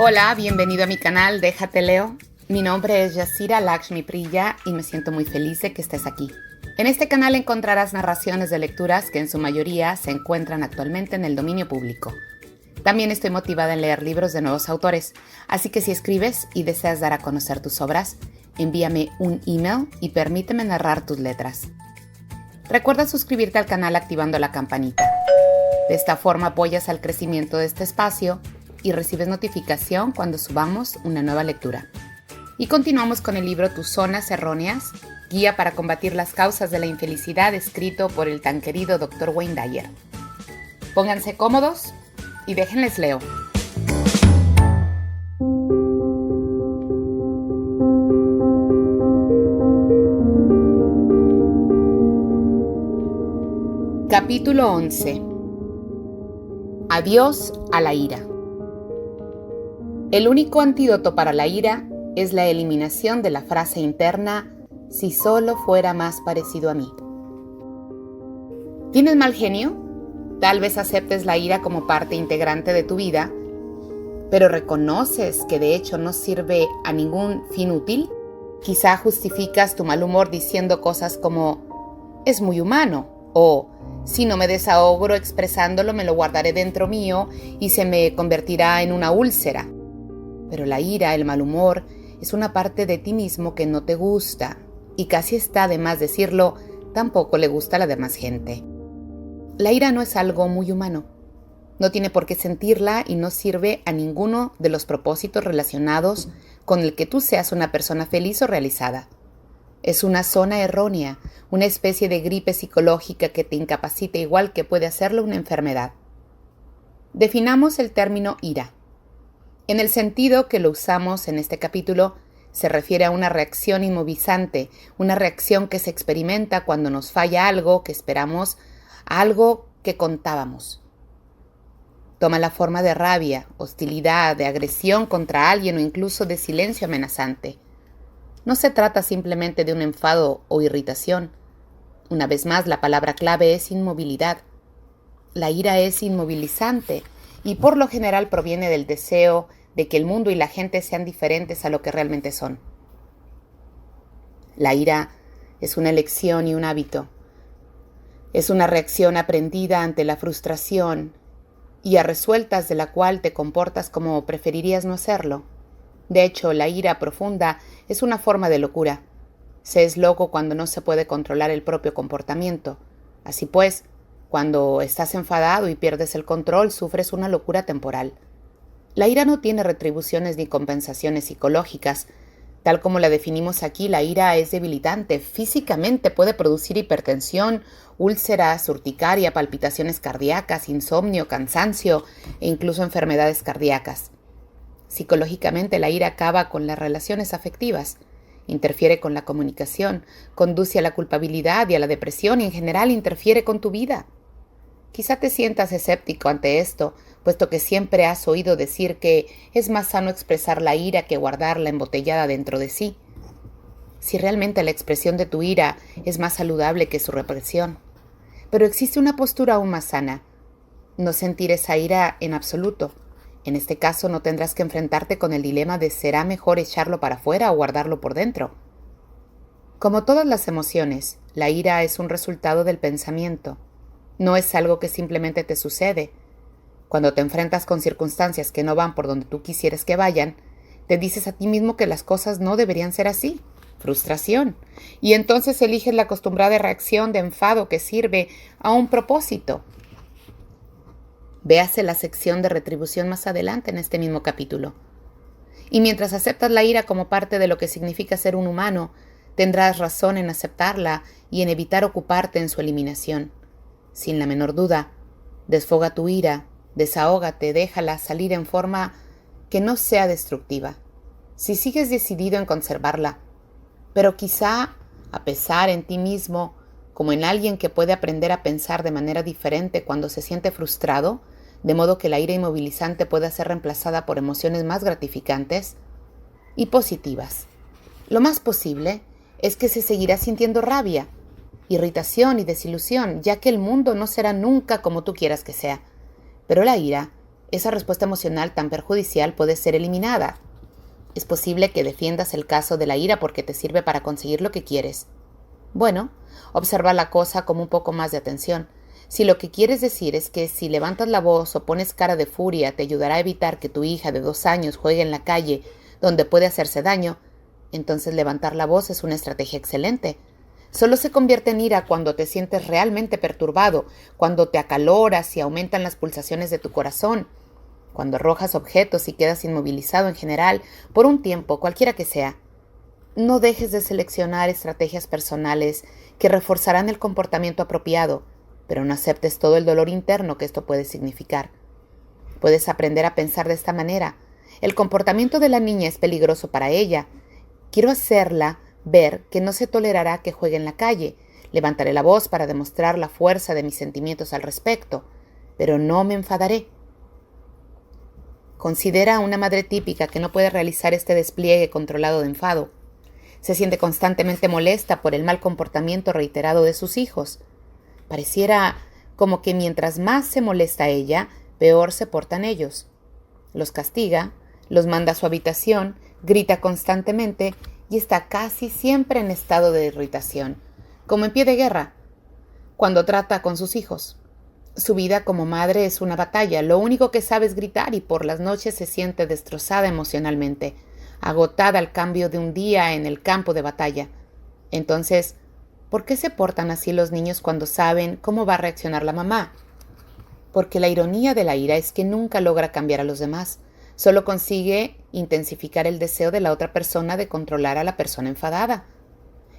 Hola, bienvenido a mi canal Déjate Leo. Mi nombre es Yasira Lakshmi Priya y me siento muy feliz de que estés aquí. En este canal encontrarás narraciones de lecturas que en su mayoría se encuentran actualmente en el dominio público. También estoy motivada en leer libros de nuevos autores, así que si escribes y deseas dar a conocer tus obras, envíame un email y permíteme narrar tus letras. Recuerda suscribirte al canal activando la campanita. De esta forma apoyas al crecimiento de este espacio y recibes notificación cuando subamos una nueva lectura. Y continuamos con el libro Tus zonas erróneas, guía para combatir las causas de la infelicidad, escrito por el tan querido Dr. Wayne Dyer. Pónganse cómodos y déjenles leo. Capítulo 11. Adiós a la ira. El único antídoto para la ira es la eliminación de la frase interna «si solo fuera más parecido a mí». ¿Tienes mal genio? Tal vez aceptes la ira como parte integrante de tu vida, pero reconoces que de hecho no sirve a ningún fin útil. Quizá justificas tu mal humor diciendo cosas como «es muy humano» o «si no me desahogo expresándolo me lo guardaré dentro mío y se me convertirá en una úlcera». Pero la ira, el mal humor, es una parte de ti mismo que no te gusta, y casi está de más decirlo, tampoco le gusta a la demás gente. La ira no es algo muy humano. No tiene por qué sentirla y no sirve a ninguno de los propósitos relacionados con el que tú seas una persona feliz o realizada. Es una zona errónea, una especie de gripe psicológica que te incapacita igual que puede hacerlo una enfermedad. Definamos el término ira. En el sentido que lo usamos en este capítulo, se refiere a una reacción inmovilizante, una reacción que se experimenta cuando nos falla algo que esperamos, algo que contábamos. Toma la forma de rabia, hostilidad, de agresión contra alguien o incluso de silencio amenazante. No se trata simplemente de un enfado o irritación. Una vez más, la palabra clave es inmovilidad. La ira es inmovilizante y por lo general proviene del deseo de que el mundo y la gente sean diferentes a lo que realmente son. La ira es una elección y un hábito. Es una reacción aprendida ante la frustración y a resueltas de la cual te comportas como preferirías no hacerlo. De hecho, la ira profunda es una forma de locura. Se es loco cuando no se puede controlar el propio comportamiento. Así pues, cuando estás enfadado y pierdes el control, sufres una locura temporal. La ira no tiene retribuciones ni compensaciones psicológicas. Tal como la definimos aquí, la ira es debilitante. Físicamente puede producir hipertensión, úlceras, urticaria, palpitaciones cardíacas, insomnio, cansancio e incluso enfermedades cardíacas. Psicológicamente, la ira acaba con las relaciones afectivas, interfiere con la comunicación, conduce a la culpabilidad y a la depresión y en general interfiere con tu vida. Quizá te sientas escéptico ante esto, puesto que siempre has oído decir que es más sano expresar la ira que guardarla embotellada dentro de sí. Si realmente la expresión de tu ira es más saludable que su represión. Pero existe una postura aún más sana. No sentir esa ira en absoluto. En este caso no tendrás que enfrentarte con el dilema de ¿será mejor echarlo para afuera o guardarlo por dentro? Como todas las emociones, la ira es un resultado del pensamiento. No es algo que simplemente te sucede. Cuando te enfrentas con circunstancias que no van por donde tú quisieras que vayan, te dices a ti mismo que las cosas no deberían ser así. Frustración. Y entonces eliges la acostumbrada reacción de enfado que sirve a un propósito. Véase la sección de retribución más adelante en este mismo capítulo. Y mientras aceptas la ira como parte de lo que significa ser un humano, tendrás razón en aceptarla y en evitar ocuparte en su eliminación. Sin la menor duda, desfoga tu ira, desahógate, déjala salir en forma que no sea destructiva. Si sigues decidido en conservarla, pero quizá a pesar en ti mismo, como en alguien que puede aprender a pensar de manera diferente cuando se siente frustrado, de modo que la ira inmovilizante pueda ser reemplazada por emociones más gratificantes y positivas. Lo más posible es que se seguirá sintiendo rabia, irritación y desilusión, ya que el mundo no será nunca como tú quieras que sea. Pero la ira Esa respuesta emocional tan perjudicial puede ser eliminada. Es posible que defiendas el caso de la ira porque te sirve para conseguir lo que quieres. Bueno, observa la cosa con un poco más de atención. Si lo que quieres decir es que si levantas la voz o pones cara de furia te ayudará a evitar que tu hija de 2 años juegue en la calle donde puede hacerse daño, entonces levantar la voz es una estrategia excelente. Solo se convierte en ira cuando te sientes realmente perturbado, cuando te acaloras y aumentan las pulsaciones de tu corazón, cuando arrojas objetos y quedas inmovilizado en general por un tiempo, cualquiera que sea. No dejes de seleccionar estrategias personales que reforzarán el comportamiento apropiado, pero no aceptes todo el dolor interno que esto puede significar. Puedes aprender a pensar de esta manera. El comportamiento de la niña es peligroso para ella. Quiero hacerla ver que no se tolerará que juegue en la calle. Levantaré la voz para demostrar la fuerza de mis sentimientos al respecto, pero no me enfadaré. Considera a una madre típica que no puede realizar este despliegue controlado de enfado. Se siente constantemente molesta por el mal comportamiento reiterado de sus hijos. Pareciera como que mientras más se molesta ella, peor se portan ellos. Los castiga, los manda a su habitación, grita constantemente y está casi siempre en estado de irritación, como en pie de guerra, cuando trata con sus hijos. Su vida como madre es una batalla, lo único que sabe es gritar y por las noches se siente destrozada emocionalmente, agotada al cambio de un día en el campo de batalla. Entonces, ¿por qué se portan así los niños cuando saben cómo va a reaccionar la mamá? Porque la ironía de la ira es que nunca logra cambiar a los demás, solo consigue intensificar el deseo de la otra persona de controlar a la persona enfadada.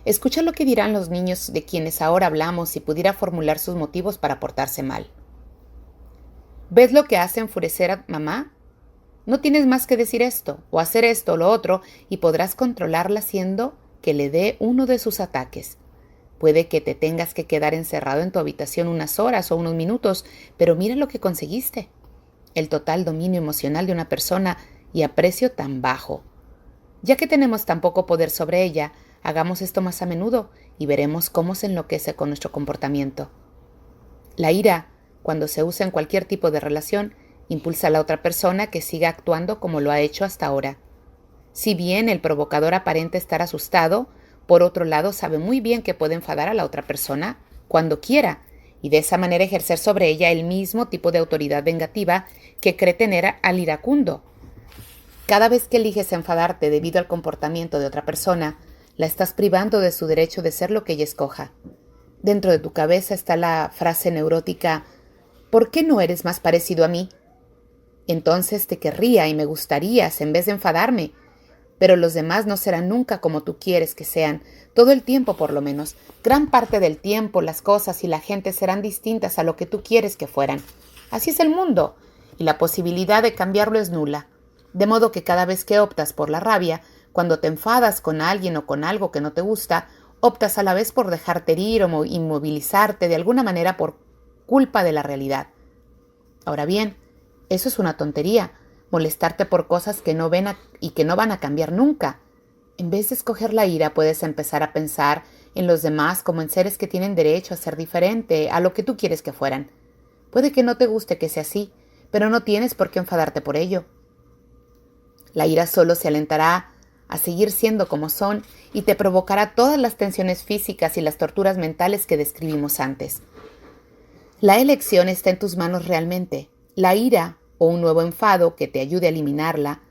Escucha lo que dirán los niños de quienes ahora hablamos si pudiera formular sus motivos para portarse mal. ¿Ves lo que hace enfurecer a mamá? No tienes más que decir esto, o hacer esto o lo otro, y podrás controlarla haciendo que le dé uno de sus ataques. Puede que te tengas que quedar encerrado en tu habitación unas horas o unos minutos, pero mira lo que conseguiste. El total dominio emocional de una persona y a precio tan bajo. Ya que tenemos tan poco poder sobre ella, hagamos esto más a menudo y veremos cómo se enloquece con nuestro comportamiento. La ira, cuando se usa en cualquier tipo de relación, impulsa a la otra persona que siga actuando como lo ha hecho hasta ahora. Si bien el provocador aparenta estar asustado, por otro lado sabe muy bien que puede enfadar a la otra persona cuando quiera y de esa manera ejercer sobre ella el mismo tipo de autoridad vengativa que cree tener al iracundo. Cada vez que eliges enfadarte debido al comportamiento de otra persona, la estás privando de su derecho de ser lo que ella escoja. Dentro de tu cabeza está la frase neurótica: ¿por qué no eres más parecido a mí? Entonces te querría y me gustarías en vez de enfadarme, pero los demás no serán nunca como tú quieres que sean, todo el tiempo por lo menos. Gran parte del tiempo las cosas y la gente serán distintas a lo que tú quieres que fueran. Así es el mundo, y la posibilidad de cambiarlo es nula. De modo que cada vez que optas por la rabia, cuando te enfadas con alguien o con algo que no te gusta, optas a la vez por dejarte herir o inmovilizarte de alguna manera por culpa de la realidad. Ahora bien, eso es una tontería, molestarte por cosas que no ven y que no van a cambiar nunca. En vez de escoger la ira, puedes empezar a pensar en los demás como en seres que tienen derecho a ser diferente a lo que tú quieres que fueran. Puede que no te guste que sea así, pero no tienes por qué enfadarte por ello. La ira solo se alentará a seguir siendo como son y te provocará todas las tensiones físicas y las torturas mentales que describimos antes. La elección está en tus manos realmente. La ira o un nuevo enfado que te ayude a eliminarla.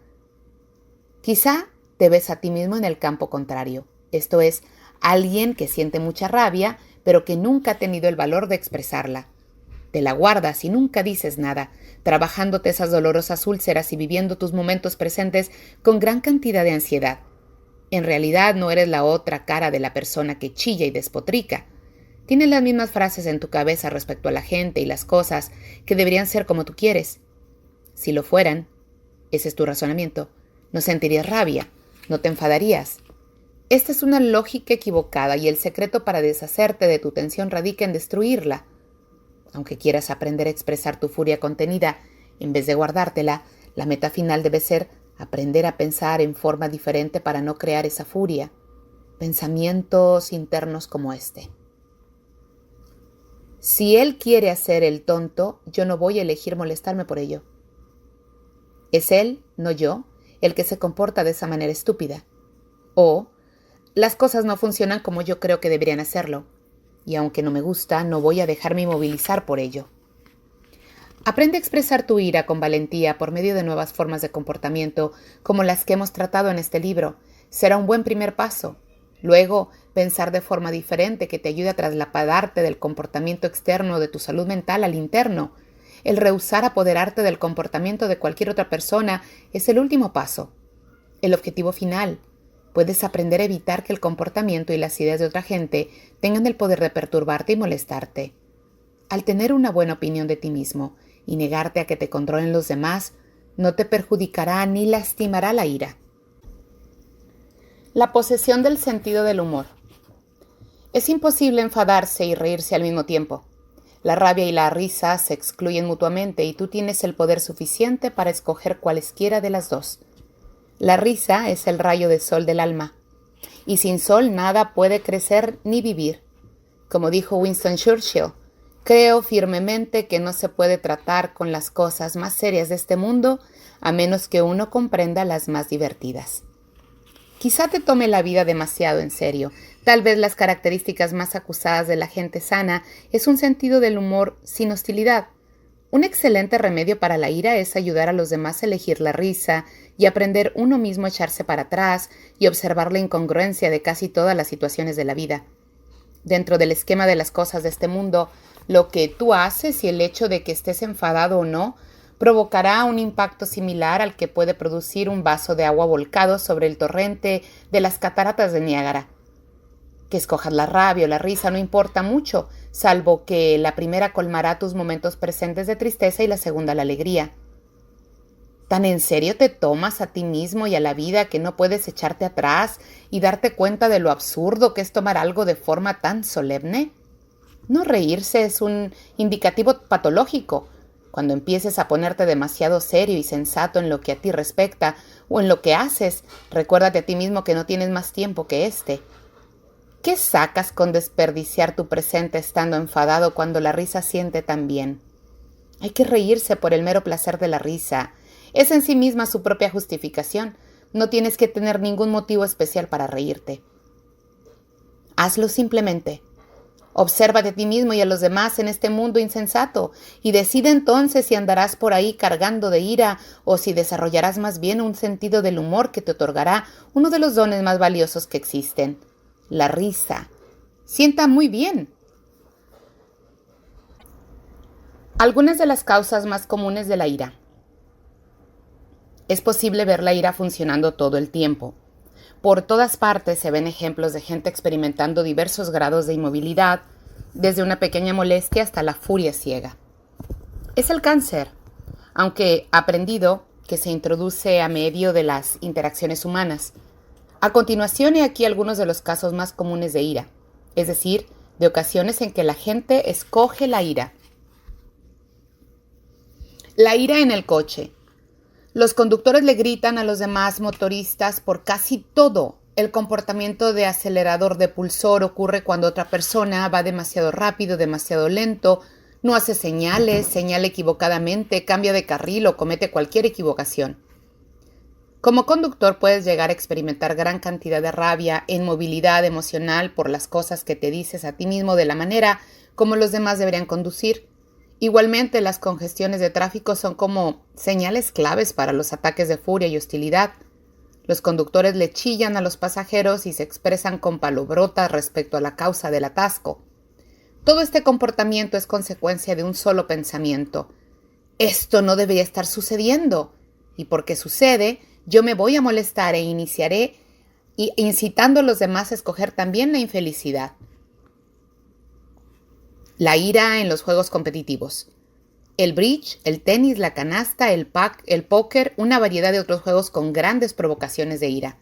Quizá te ves a ti mismo en el campo contrario, esto es, alguien que siente mucha rabia, pero que nunca ha tenido el valor de expresarla. Te la guardas y nunca dices nada, trabajándote esas dolorosas úlceras y viviendo tus momentos presentes con gran cantidad de ansiedad. En realidad no eres la otra cara de la persona que chilla y despotrica. Tienes las mismas frases en tu cabeza respecto a la gente y las cosas que deberían ser como tú quieres. Si lo fueran, ese es tu razonamiento, no sentirías rabia, no te enfadarías. Esta es una lógica equivocada y el secreto para deshacerte de tu tensión radica en destruirla. Aunque quieras aprender a expresar tu furia contenida, en vez de guardártela, la meta final debe ser aprender a pensar en forma diferente para no crear esa furia. Pensamientos internos como este: si él quiere hacer el tonto, yo no voy a elegir molestarme por ello. Es él, no yo, el que se comporta de esa manera estúpida. O las cosas no funcionan como yo creo que deberían hacerlo, y aunque no me gusta, no voy a dejarme inmovilizar por ello. Aprende a expresar tu ira con valentía por medio de nuevas formas de comportamiento, como las que hemos tratado en este libro. Será un buen primer paso. Luego, pensar de forma diferente que te ayude a trasladarte del comportamiento externo de tu salud mental al interno. El rehusar apoderarte del comportamiento de cualquier otra persona es el último paso. El objetivo final. Puedes aprender a evitar que el comportamiento y las ideas de otra gente tengan el poder de perturbarte y molestarte. Al tener una buena opinión de ti mismo y negarte a que te controlen los demás, no te perjudicará ni lastimará la ira. La posesión del sentido del humor. Es imposible enfadarse y reírse al mismo tiempo. La rabia y la risa se excluyen mutuamente y tú tienes el poder suficiente para escoger cualesquiera de las dos. La risa es el rayo de sol del alma, y sin sol nada puede crecer ni vivir. Como dijo Winston Churchill, creo firmemente que no se puede tratar con las cosas más serias de este mundo a menos que uno comprenda las más divertidas. Quizá te tome la vida demasiado en serio. Tal vez las características más acusadas de la gente sana es un sentido del humor sin hostilidad. Un excelente remedio para la ira es ayudar a los demás a elegir la risa y aprender uno mismo a echarse para atrás y observar la incongruencia de casi todas las situaciones de la vida. Dentro del esquema de las cosas de este mundo, lo que tú haces y el hecho de que estés enfadado o no provocará un impacto similar al que puede producir un vaso de agua volcado sobre el torrente de las cataratas de Niágara. Que escojas la rabia o la risa no importa mucho, salvo que la primera colmará tus momentos presentes de tristeza y la segunda la alegría. ¿Tan en serio te tomas a ti mismo y a la vida que no puedes echarte atrás y darte cuenta de lo absurdo que es tomar algo de forma tan solemne? No reírse es un indicativo patológico. Cuando empieces a ponerte demasiado serio y sensato en lo que a ti respecta o en lo que haces, recuérdate a ti mismo que no tienes más tiempo que este. ¿Qué sacas con desperdiciar tu presente estando enfadado cuando la risa siente tan bien? Hay que reírse por el mero placer de la risa. Es en sí misma su propia justificación. No tienes que tener ningún motivo especial para reírte. Hazlo simplemente. Obsérvate a ti mismo y a los demás en este mundo insensato y decide entonces si andarás por ahí cargando de ira o si desarrollarás más bien un sentido del humor que te otorgará uno de los dones más valiosos que existen, la risa. Sienta muy bien. Algunas de las causas más comunes de la ira. Es posible ver la ira funcionando todo el tiempo. Por todas partes se ven ejemplos de gente experimentando diversos grados de inmovilidad, desde una pequeña molestia hasta la furia ciega. Es el cáncer, aunque aprendido, que se introduce a medio de las interacciones humanas. A continuación, he aquí algunos de los casos más comunes de ira, es decir, de ocasiones en que la gente escoge la ira. La ira en el coche. Los conductores le gritan a los demás motoristas por casi todo. El comportamiento de acelerador de pulsor ocurre cuando otra persona va demasiado rápido, demasiado lento, no hace señales, señala equivocadamente, cambia de carril o comete cualquier equivocación. Como conductor puedes llegar a experimentar gran cantidad de rabia e inmovilidad emocional por las cosas que te dices a ti mismo de la manera como los demás deberían conducir. Igualmente, las congestiones de tráfico son como señales claves para los ataques de furia y hostilidad. Los conductores le chillan a los pasajeros y se expresan con palabrotas respecto a la causa del atasco. Todo este comportamiento es consecuencia de un solo pensamiento. Esto no debería estar sucediendo. Y porque sucede, yo me voy a molestar e iniciaré incitando a los demás a escoger también la infelicidad. La ira en los juegos competitivos. El bridge, el tenis, la canasta, el póker, una variedad de otros juegos con grandes provocaciones de ira.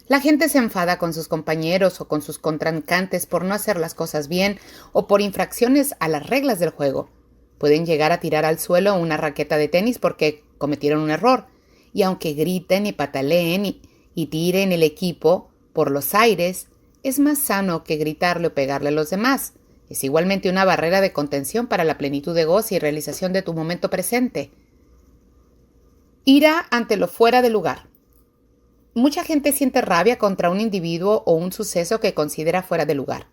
La gente se enfada con sus compañeros o con sus contrincantes por no hacer las cosas bien o por infracciones a las reglas del juego. Pueden llegar a tirar al suelo una raqueta de tenis porque cometieron un error. Y aunque griten y pataleen y tiren el equipo por los aires, es más sano que gritarle o pegarle a los demás. Es igualmente una barrera de contención para la plenitud de goce y realización de tu momento presente. Ira ante lo fuera de lugar. Mucha gente siente rabia contra un individuo o un suceso que considera fuera de lugar.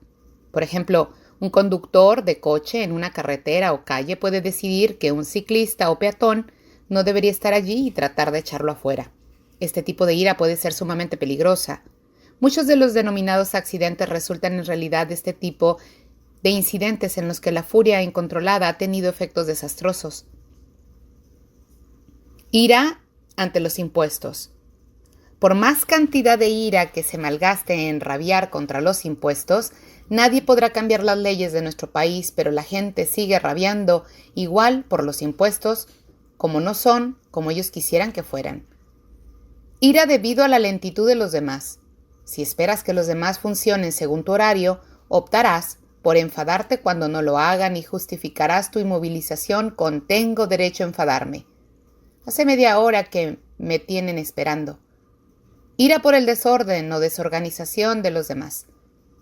Por ejemplo, un conductor de coche en una carretera o calle puede decidir que un ciclista o peatón no debería estar allí y tratar de echarlo afuera. Este tipo de ira puede ser sumamente peligrosa. Muchos de los denominados accidentes resultan en realidad de este tipo de incidentes en los que la furia incontrolada ha tenido efectos desastrosos. Ira ante los impuestos. Por más cantidad de ira que se malgaste en rabiar contra los impuestos, nadie podrá cambiar las leyes de nuestro país, pero la gente sigue rabiando igual por los impuestos, como no son como ellos quisieran que fueran. Ira debido a la lentitud de los demás. Si esperas que los demás funcionen según tu horario, optarás por enfadarte cuando no lo hagan y justificarás tu inmovilización con «tengo derecho a enfadarme». Hace media hora que me tienen esperando. Ira por el desorden o desorganización de los demás.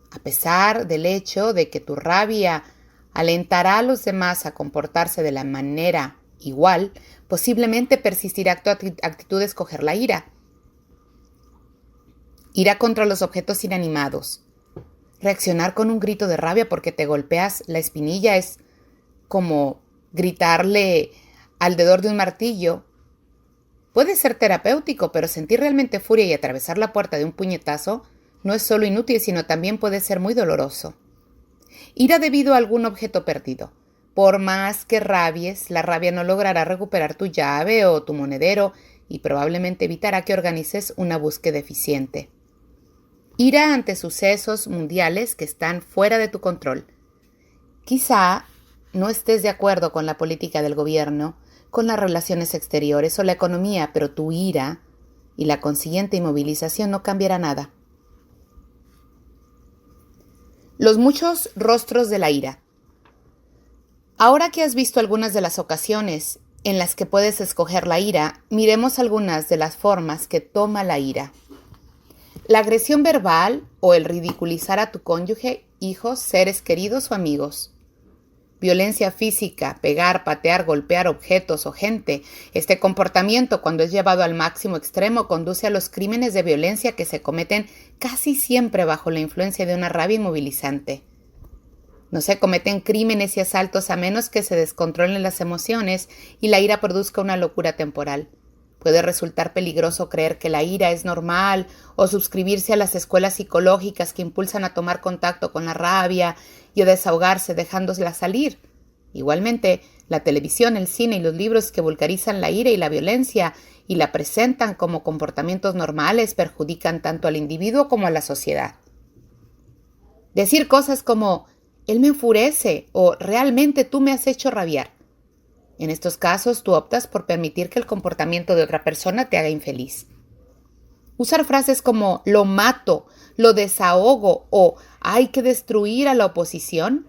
A pesar del hecho de que tu rabia alentará a los demás a comportarse de la manera igual, posiblemente persistirá tu actitud de escoger la ira. Ira contra los objetos inanimados. Reaccionar con un grito de rabia porque te golpeas la espinilla es como gritarle al dedor de un martillo. Puede ser terapéutico, pero sentir realmente furia y atravesar la puerta de un puñetazo no es solo inútil, sino también puede ser muy doloroso. Ira debido a algún objeto perdido. Por más que rabies, la rabia no logrará recuperar tu llave o tu monedero y probablemente evitará que organices una búsqueda eficiente. Ira ante sucesos mundiales que están fuera de tu control. Quizá no estés de acuerdo con la política del gobierno, con las relaciones exteriores o la economía, pero tu ira y la consiguiente inmovilización no cambiará nada. Los muchos rostros de la ira. Ahora que has visto algunas de las ocasiones en las que puedes escoger la ira, miremos algunas de las formas que toma la ira. La agresión verbal o el ridiculizar a tu cónyuge, hijos, seres queridos o amigos. Violencia física, pegar, patear, golpear objetos o gente. Este comportamiento, cuando es llevado al máximo extremo, conduce a los crímenes de violencia que se cometen casi siempre bajo la influencia de una rabia inmovilizante. No se cometen crímenes y asaltos a menos que se descontrolen las emociones y la ira produzca una locura temporal. Puede resultar peligroso creer que la ira es normal o suscribirse a las escuelas psicológicas que impulsan a tomar contacto con la rabia y a desahogarse dejándola salir. Igualmente, la televisión, el cine y los libros que vulgarizan la ira y la violencia y la presentan como comportamientos normales perjudican tanto al individuo como a la sociedad. Decir cosas como «él me enfurece» o «realmente tú me has hecho rabiar». En estos casos, tú optas por permitir que el comportamiento de otra persona te haga infeliz. Usar frases como «lo mato», «lo desahogo» o «hay que destruir a la oposición».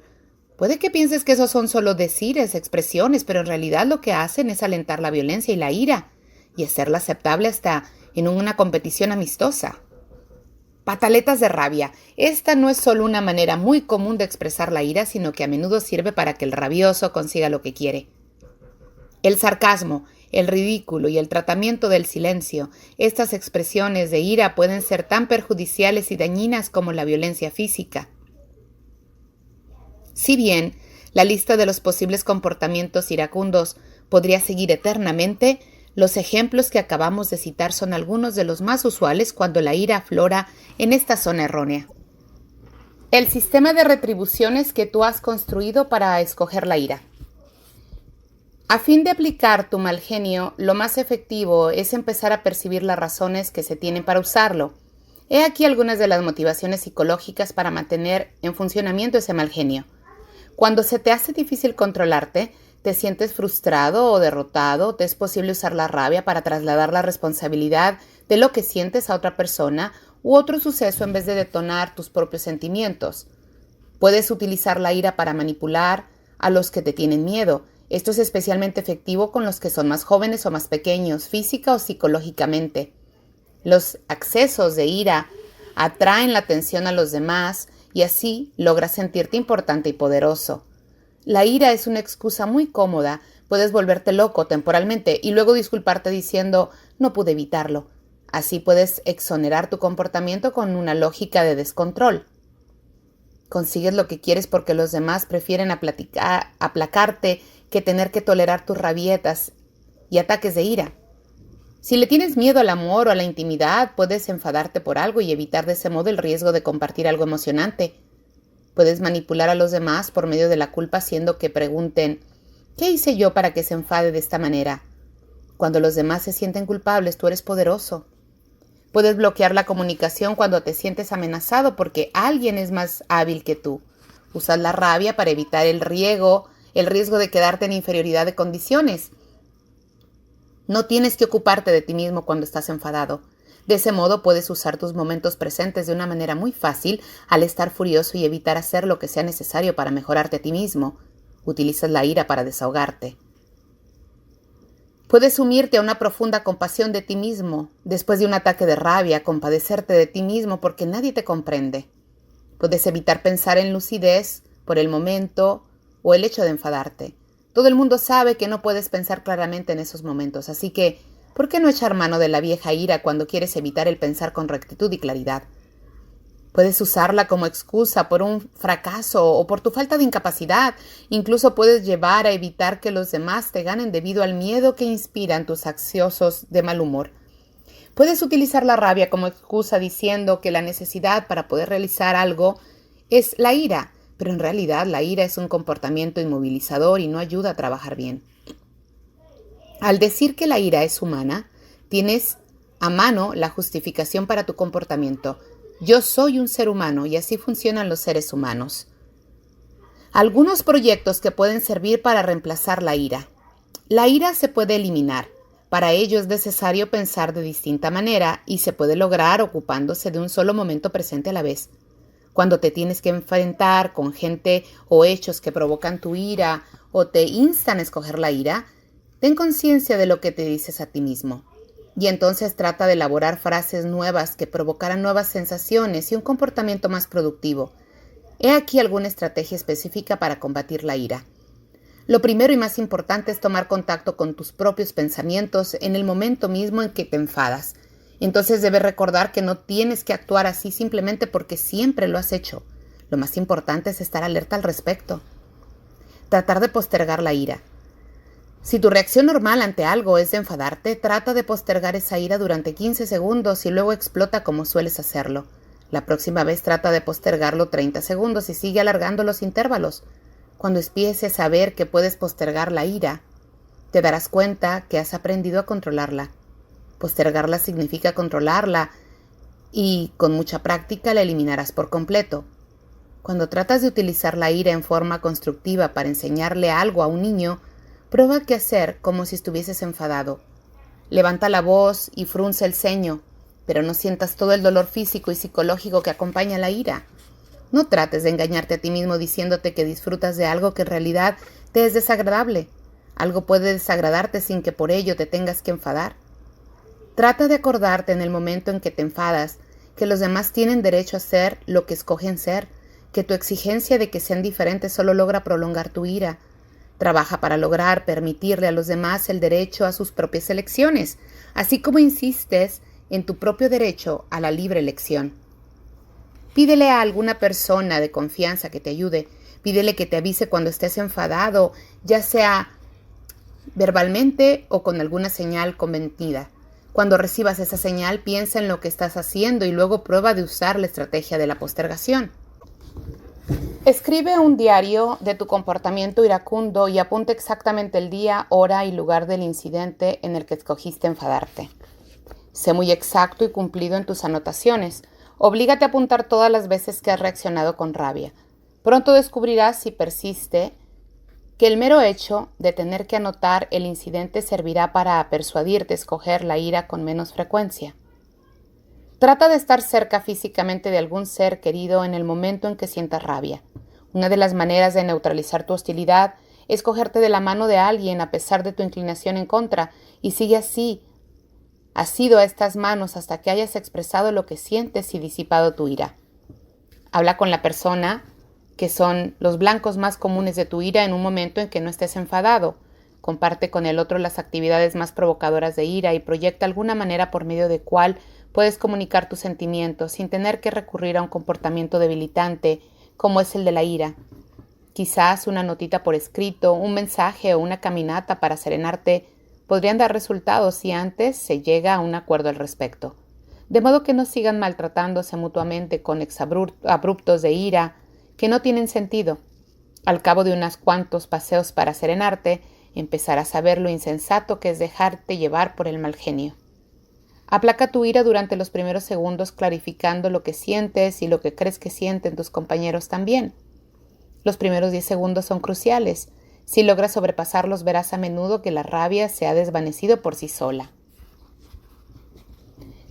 Puede que pienses que esos son solo decires, expresiones, pero en realidad lo que hacen es alentar la violencia y la ira y hacerla aceptable hasta en una competición amistosa. Pataletas de rabia. Esta no es solo una manera muy común de expresar la ira, sino que a menudo sirve para que el rabioso consiga lo que quiere. El sarcasmo, el ridículo y el tratamiento del silencio. Estas expresiones de ira pueden ser tan perjudiciales y dañinas como la violencia física. Si bien la lista de los posibles comportamientos iracundos podría seguir eternamente, los ejemplos que acabamos de citar son algunos de los más usuales cuando la ira aflora en esta zona errónea. El sistema de retribuciones que tú has construido para escoger la ira. A fin de aplicar tu mal genio, lo más efectivo es empezar a percibir las razones que se tienen para usarlo. He aquí algunas de las motivaciones psicológicas para mantener en funcionamiento ese mal genio. Cuando se te hace difícil controlarte, te sientes frustrado o derrotado, te es posible usar la rabia para trasladar la responsabilidad de lo que sientes a otra persona u otro suceso en vez de detonar tus propios sentimientos. Puedes utilizar la ira para manipular a los que te tienen miedo. Esto es especialmente efectivo con los que son más jóvenes o más pequeños, física o psicológicamente. Los accesos de ira atraen la atención a los demás y así logras sentirte importante y poderoso. La ira es una excusa muy cómoda, Puedes volverte loco temporalmente y luego disculparte diciendo no pude evitarlo. Así puedes exonerar tu comportamiento con una lógica de descontrol. Consigues lo que quieres porque los demás prefieren aplacarte que tener que tolerar tus rabietas y ataques de ira. Si le tienes miedo al amor o a la intimidad, puedes enfadarte por algo y evitar de ese modo el riesgo de compartir algo emocionante. Puedes manipular a los demás por medio de la culpa haciendo que pregunten ¿qué hice yo para que se enfade de esta manera? Cuando los demás se sienten culpables, tú eres poderoso. Puedes bloquear la comunicación cuando te sientes amenazado porque alguien es más hábil que tú. Usas la rabia para evitar el riesgo de quedarte en inferioridad de condiciones. No tienes que ocuparte de ti mismo cuando estás enfadado. De ese modo puedes usar tus momentos presentes de una manera muy fácil al estar furioso y evitar hacer lo que sea necesario para mejorarte a ti mismo. Utilizas la ira para desahogarte. Puedes sumirte a una profunda compasión de ti mismo, después de un ataque de rabia, compadecerte de ti mismo porque nadie te comprende. Puedes evitar pensar en lucidez por el momento o el hecho de enfadarte. Todo el mundo sabe que no puedes pensar claramente en esos momentos, así que, ¿por qué no echar mano de la vieja ira cuando quieres evitar el pensar con rectitud y claridad? Puedes usarla como excusa por un fracaso o por tu falta de incapacidad. Incluso puedes llevar a evitar que los demás te ganen debido al miedo que inspiran tus ansiosos de mal humor. Puedes utilizar la rabia como excusa diciendo que la necesidad para poder realizar algo es la ira, pero en realidad la ira es un comportamiento inmovilizador y no ayuda a trabajar bien. Al decir que la ira es humana, tienes a mano la justificación para tu comportamiento. Yo soy un ser humano y así funcionan los seres humanos. Algunos proyectos que pueden servir para reemplazar la ira. La ira se puede eliminar. Para ello es necesario pensar de distinta manera y se puede lograr ocupándose de un solo momento presente a la vez. Cuando te tienes que enfrentar con gente o hechos que provocan tu ira o te instan a escoger la ira, ten conciencia de lo que te dices a ti mismo. Y entonces trata de elaborar frases nuevas que provocaran nuevas sensaciones y un comportamiento más productivo. He aquí alguna estrategia específica para combatir la ira. Lo primero y más importante es tomar contacto con tus propios pensamientos en el momento mismo en que te enfadas. Entonces debes recordar que no tienes que actuar así simplemente porque siempre lo has hecho. Lo más importante es estar alerta al respecto. Tratar de postergar la ira. Si tu reacción normal ante algo es de enfadarte, trata de postergar esa ira durante 15 segundos y luego explota como sueles hacerlo. La próxima vez trata de postergarlo 30 segundos y sigue alargando los intervalos. Cuando empieces a ver que puedes postergar la ira, te darás cuenta que has aprendido a controlarla. Postergarla significa controlarla y con mucha práctica la eliminarás por completo. Cuando tratas de utilizar la ira en forma constructiva para enseñarle algo a un niño, prueba qué hacer como si estuvieses enfadado. Levanta la voz y frunce el ceño, pero no sientas todo el dolor físico y psicológico que acompaña la ira. No trates de engañarte a ti mismo diciéndote que disfrutas de algo que en realidad te es desagradable. Algo puede desagradarte sin que por ello te tengas que enfadar. Trata de acordarte en el momento en que te enfadas que los demás tienen derecho a ser lo que escogen ser, que tu exigencia de que sean diferentes solo logra prolongar tu ira. Trabaja para lograr permitirle a los demás el derecho a sus propias elecciones, así como insistes en tu propio derecho a la libre elección. Pídele a alguna persona de confianza que te ayude. Pídele que te avise cuando estés enfadado, ya sea verbalmente o con alguna señal convenida. Cuando recibas esa señal, piensa en lo que estás haciendo y luego prueba de usar la estrategia de la postergación. Escribe un diario de tu comportamiento iracundo y apunta exactamente el día, hora y lugar del incidente en el que escogiste enfadarte. Sé muy exacto y cumplido en tus anotaciones. Oblígate a apuntar todas las veces que has reaccionado con rabia. Pronto descubrirás, si persiste, que el mero hecho de tener que anotar el incidente servirá para persuadirte a escoger la ira con menos frecuencia. Trata de estar cerca físicamente de algún ser querido en el momento en que sientas rabia. Una de las maneras de neutralizar tu hostilidad es cogerte de la mano de alguien a pesar de tu inclinación en contra y sigue así, asido a estas manos hasta que hayas expresado lo que sientes y disipado tu ira. Habla con la persona, que son los blancos más comunes de tu ira en un momento en que no estés enfadado. Comparte con el otro las actividades más provocadoras de ira y proyecta alguna manera por medio de cual puedes comunicar tus sentimientos sin tener que recurrir a un comportamiento debilitante como es el de la ira. Quizás una notita por escrito, un mensaje o una caminata para serenarte podrían dar resultados si antes se llega a un acuerdo al respecto. De modo que no sigan maltratándose mutuamente con exabruptos de ira que no tienen sentido. Al cabo de unos cuantos paseos para serenarte, empezarás a ver lo insensato que es dejarte llevar por el mal genio. Aplaca tu ira durante los primeros segundos clarificando lo que sientes y lo que crees que sienten tus compañeros también. Los primeros 10 segundos son cruciales. Si logras sobrepasarlos, verás a menudo que la rabia se ha desvanecido por sí sola.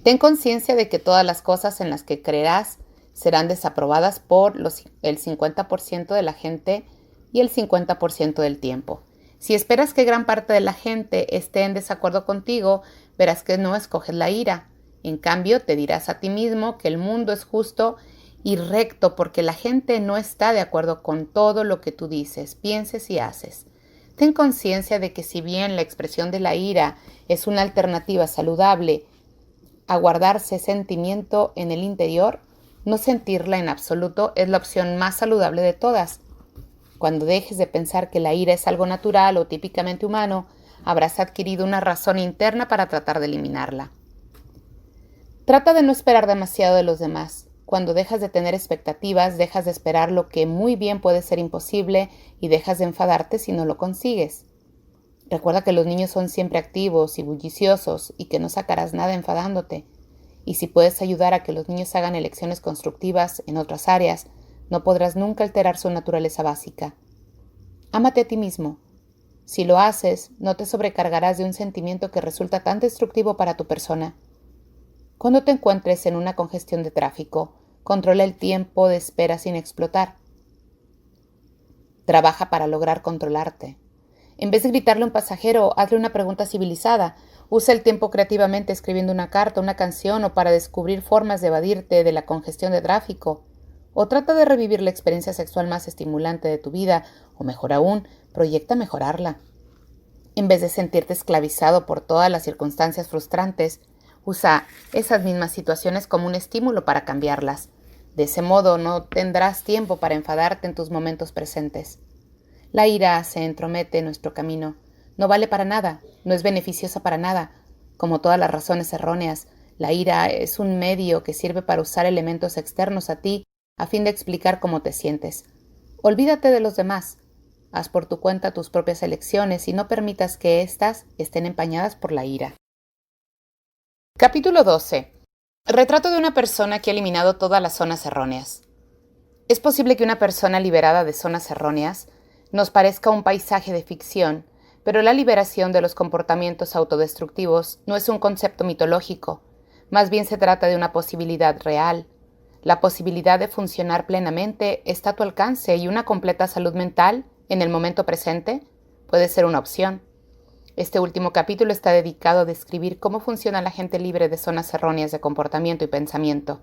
Ten conciencia de que todas las cosas en las que creerás serán desaprobadas por el 50% de la gente y el 50% del tiempo. Si esperas que gran parte de la gente esté en desacuerdo contigo, verás que no escoges la ira. En cambio, te dirás a ti mismo que el mundo es justo y recto porque la gente no está de acuerdo con todo lo que tú dices, pienses y haces. Ten conciencia de que si bien la expresión de la ira es una alternativa saludable a guardarse sentimiento en el interior, no sentirla en absoluto es la opción más saludable de todas. Cuando dejes de pensar que la ira es algo natural o típicamente humano, habrás adquirido una razón interna para tratar de eliminarla. Trata de no esperar demasiado de los demás. Cuando dejas de tener expectativas, dejas de esperar lo que muy bien puede ser imposible y dejas de enfadarte si no lo consigues. Recuerda que los niños son siempre activos y bulliciosos y que no sacarás nada enfadándote. Y si puedes ayudar a que los niños hagan elecciones constructivas en otras áreas, no podrás nunca alterar su naturaleza básica. Ámate a ti mismo. Si lo haces, no te sobrecargarás de un sentimiento que resulta tan destructivo para tu persona. Cuando te encuentres en una congestión de tráfico, controla el tiempo de espera sin explotar. Trabaja para lograr controlarte. En vez de gritarle a un pasajero, hazle una pregunta civilizada. Usa el tiempo creativamente escribiendo una carta, una canción o para descubrir formas de evadirte de la congestión de tráfico. O trata de revivir la experiencia sexual más estimulante de tu vida, o mejor aún, proyecta mejorarla. En vez de sentirte esclavizado por todas las circunstancias frustrantes, usa esas mismas situaciones como un estímulo para cambiarlas. De ese modo no tendrás tiempo para enfadarte en tus momentos presentes. La ira se entromete en nuestro camino. No vale para nada, no es beneficiosa para nada. Como todas las razones erróneas, la ira es un medio que sirve para usar elementos externos a ti a fin de explicar cómo te sientes. Olvídate de los demás. Haz por tu cuenta tus propias elecciones y no permitas que éstas estén empañadas por la ira. Capítulo 12. Retrato de una persona que ha eliminado todas las zonas erróneas. Es posible que una persona liberada de zonas erróneas nos parezca un paisaje de ficción, pero la liberación de los comportamientos autodestructivos no es un concepto mitológico, más bien se trata de una posibilidad real. La posibilidad de funcionar plenamente está a tu alcance y una completa salud mental, en el momento presente, puede ser una opción. Este último capítulo está dedicado a describir cómo funciona la gente libre de zonas erróneas de comportamiento y pensamiento.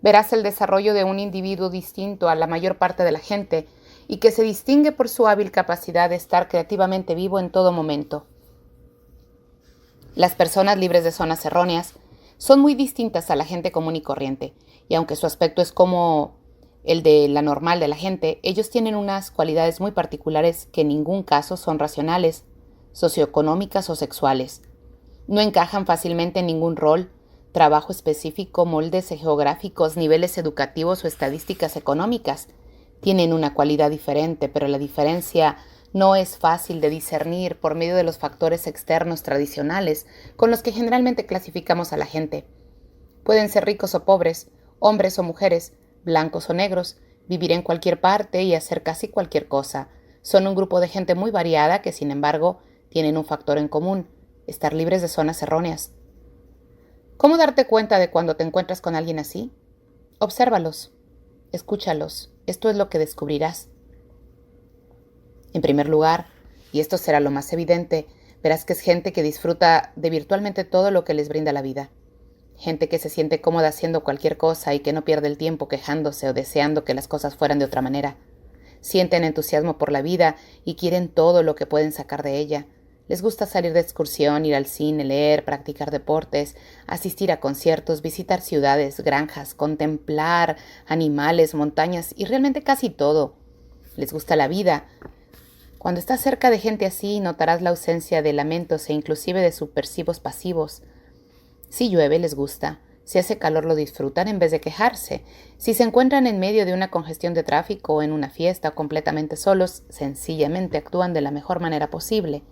Verás el desarrollo de un individuo distinto a la mayor parte de la gente y que se distingue por su hábil capacidad de estar creativamente vivo en todo momento. Las personas libres de zonas erróneas son muy distintas a la gente común y corriente, y aunque su aspecto es como el de la normal de la gente, ellos tienen unas cualidades muy particulares que en ningún caso son racionales, socioeconómicas o sexuales. No encajan fácilmente en ningún rol, trabajo específico, moldes geográficos, niveles educativos o estadísticas económicas. Tienen una cualidad diferente, pero la diferencia no es fácil de discernir por medio de los factores externos tradicionales con los que generalmente clasificamos a la gente. Pueden ser ricos o pobres, hombres o mujeres, blancos o negros, vivir en cualquier parte y hacer casi cualquier cosa. Son un grupo de gente muy variada que, sin embargo, tienen un factor en común: estar libres de zonas erróneas. ¿Cómo darte cuenta de cuando te encuentras con alguien así? Obsérvalos, escúchalos. Esto es lo que descubrirás. En primer lugar, y esto será lo más evidente, verás que es gente que disfruta de virtualmente todo lo que les brinda la vida. Gente que se siente cómoda haciendo cualquier cosa y que no pierde el tiempo quejándose o deseando que las cosas fueran de otra manera. Sienten entusiasmo por la vida y quieren todo lo que pueden sacar de ella. Les gusta salir de excursión, ir al cine, leer, practicar deportes, asistir a conciertos, visitar ciudades, granjas, contemplar animales, montañas y realmente casi todo. Les gusta la vida. Cuando estás cerca de gente así, notarás la ausencia de lamentos e inclusive de subversivos pasivos. Si llueve, les gusta. Si hace calor, lo disfrutan en vez de quejarse. Si se encuentran en medio de una congestión de tráfico o en una fiesta o completamente solos, sencillamente actúan de la mejor manera posible.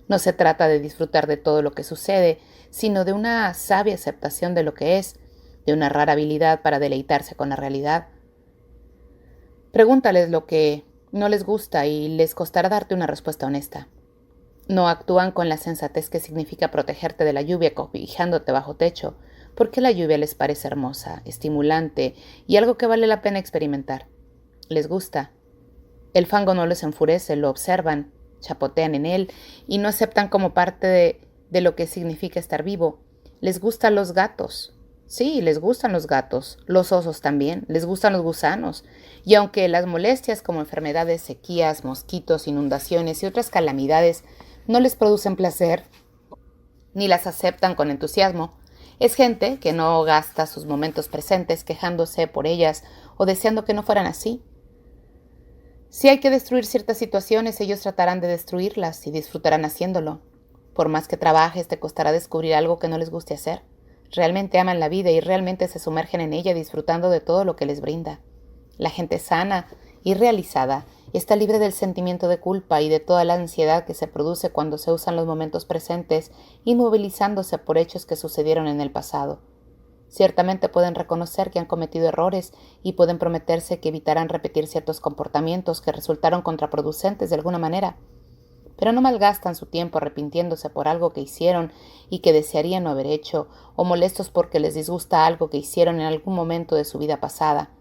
No se trata de disfrutar de todo lo que sucede, sino de una sabia aceptación de lo que es, de una rara habilidad para deleitarse con la realidad. Pregúntales lo que no les gusta y les costará darte una respuesta honesta. No actúan con la sensatez que significa protegerte de la lluvia cobijándote bajo techo, porque la lluvia les parece hermosa, estimulante y algo que vale la pena experimentar. Les gusta. El fango no les enfurece, lo observan, chapotean en él y no aceptan como parte de lo que significa estar vivo. Les gustan los gatos. Sí, les gustan los gatos, los osos también, les gustan los gusanos. Y aunque las molestias como enfermedades, sequías, mosquitos, inundaciones y otras calamidades no les producen placer, ni las aceptan con entusiasmo, es gente que no gasta sus momentos presentes quejándose por ellas o deseando que no fueran así. Si hay que destruir ciertas situaciones, ellos tratarán de destruirlas y disfrutarán haciéndolo. Por más que trabajes, te costará descubrir algo que no les guste hacer. Realmente aman la vida y realmente se sumergen en ella disfrutando de todo lo que les brinda. La gente sana y realizada está libre del sentimiento de culpa y de toda la ansiedad que se produce cuando se usan los momentos presentes, inmovilizándose por hechos que sucedieron en el pasado. Ciertamente pueden reconocer que han cometido errores y pueden prometerse que evitarán repetir ciertos comportamientos que resultaron contraproducentes de alguna manera, pero no malgastan su tiempo arrepintiéndose por algo que hicieron y que desearían no haber hecho, o molestos porque les disgusta algo que hicieron en algún momento de su vida pasada.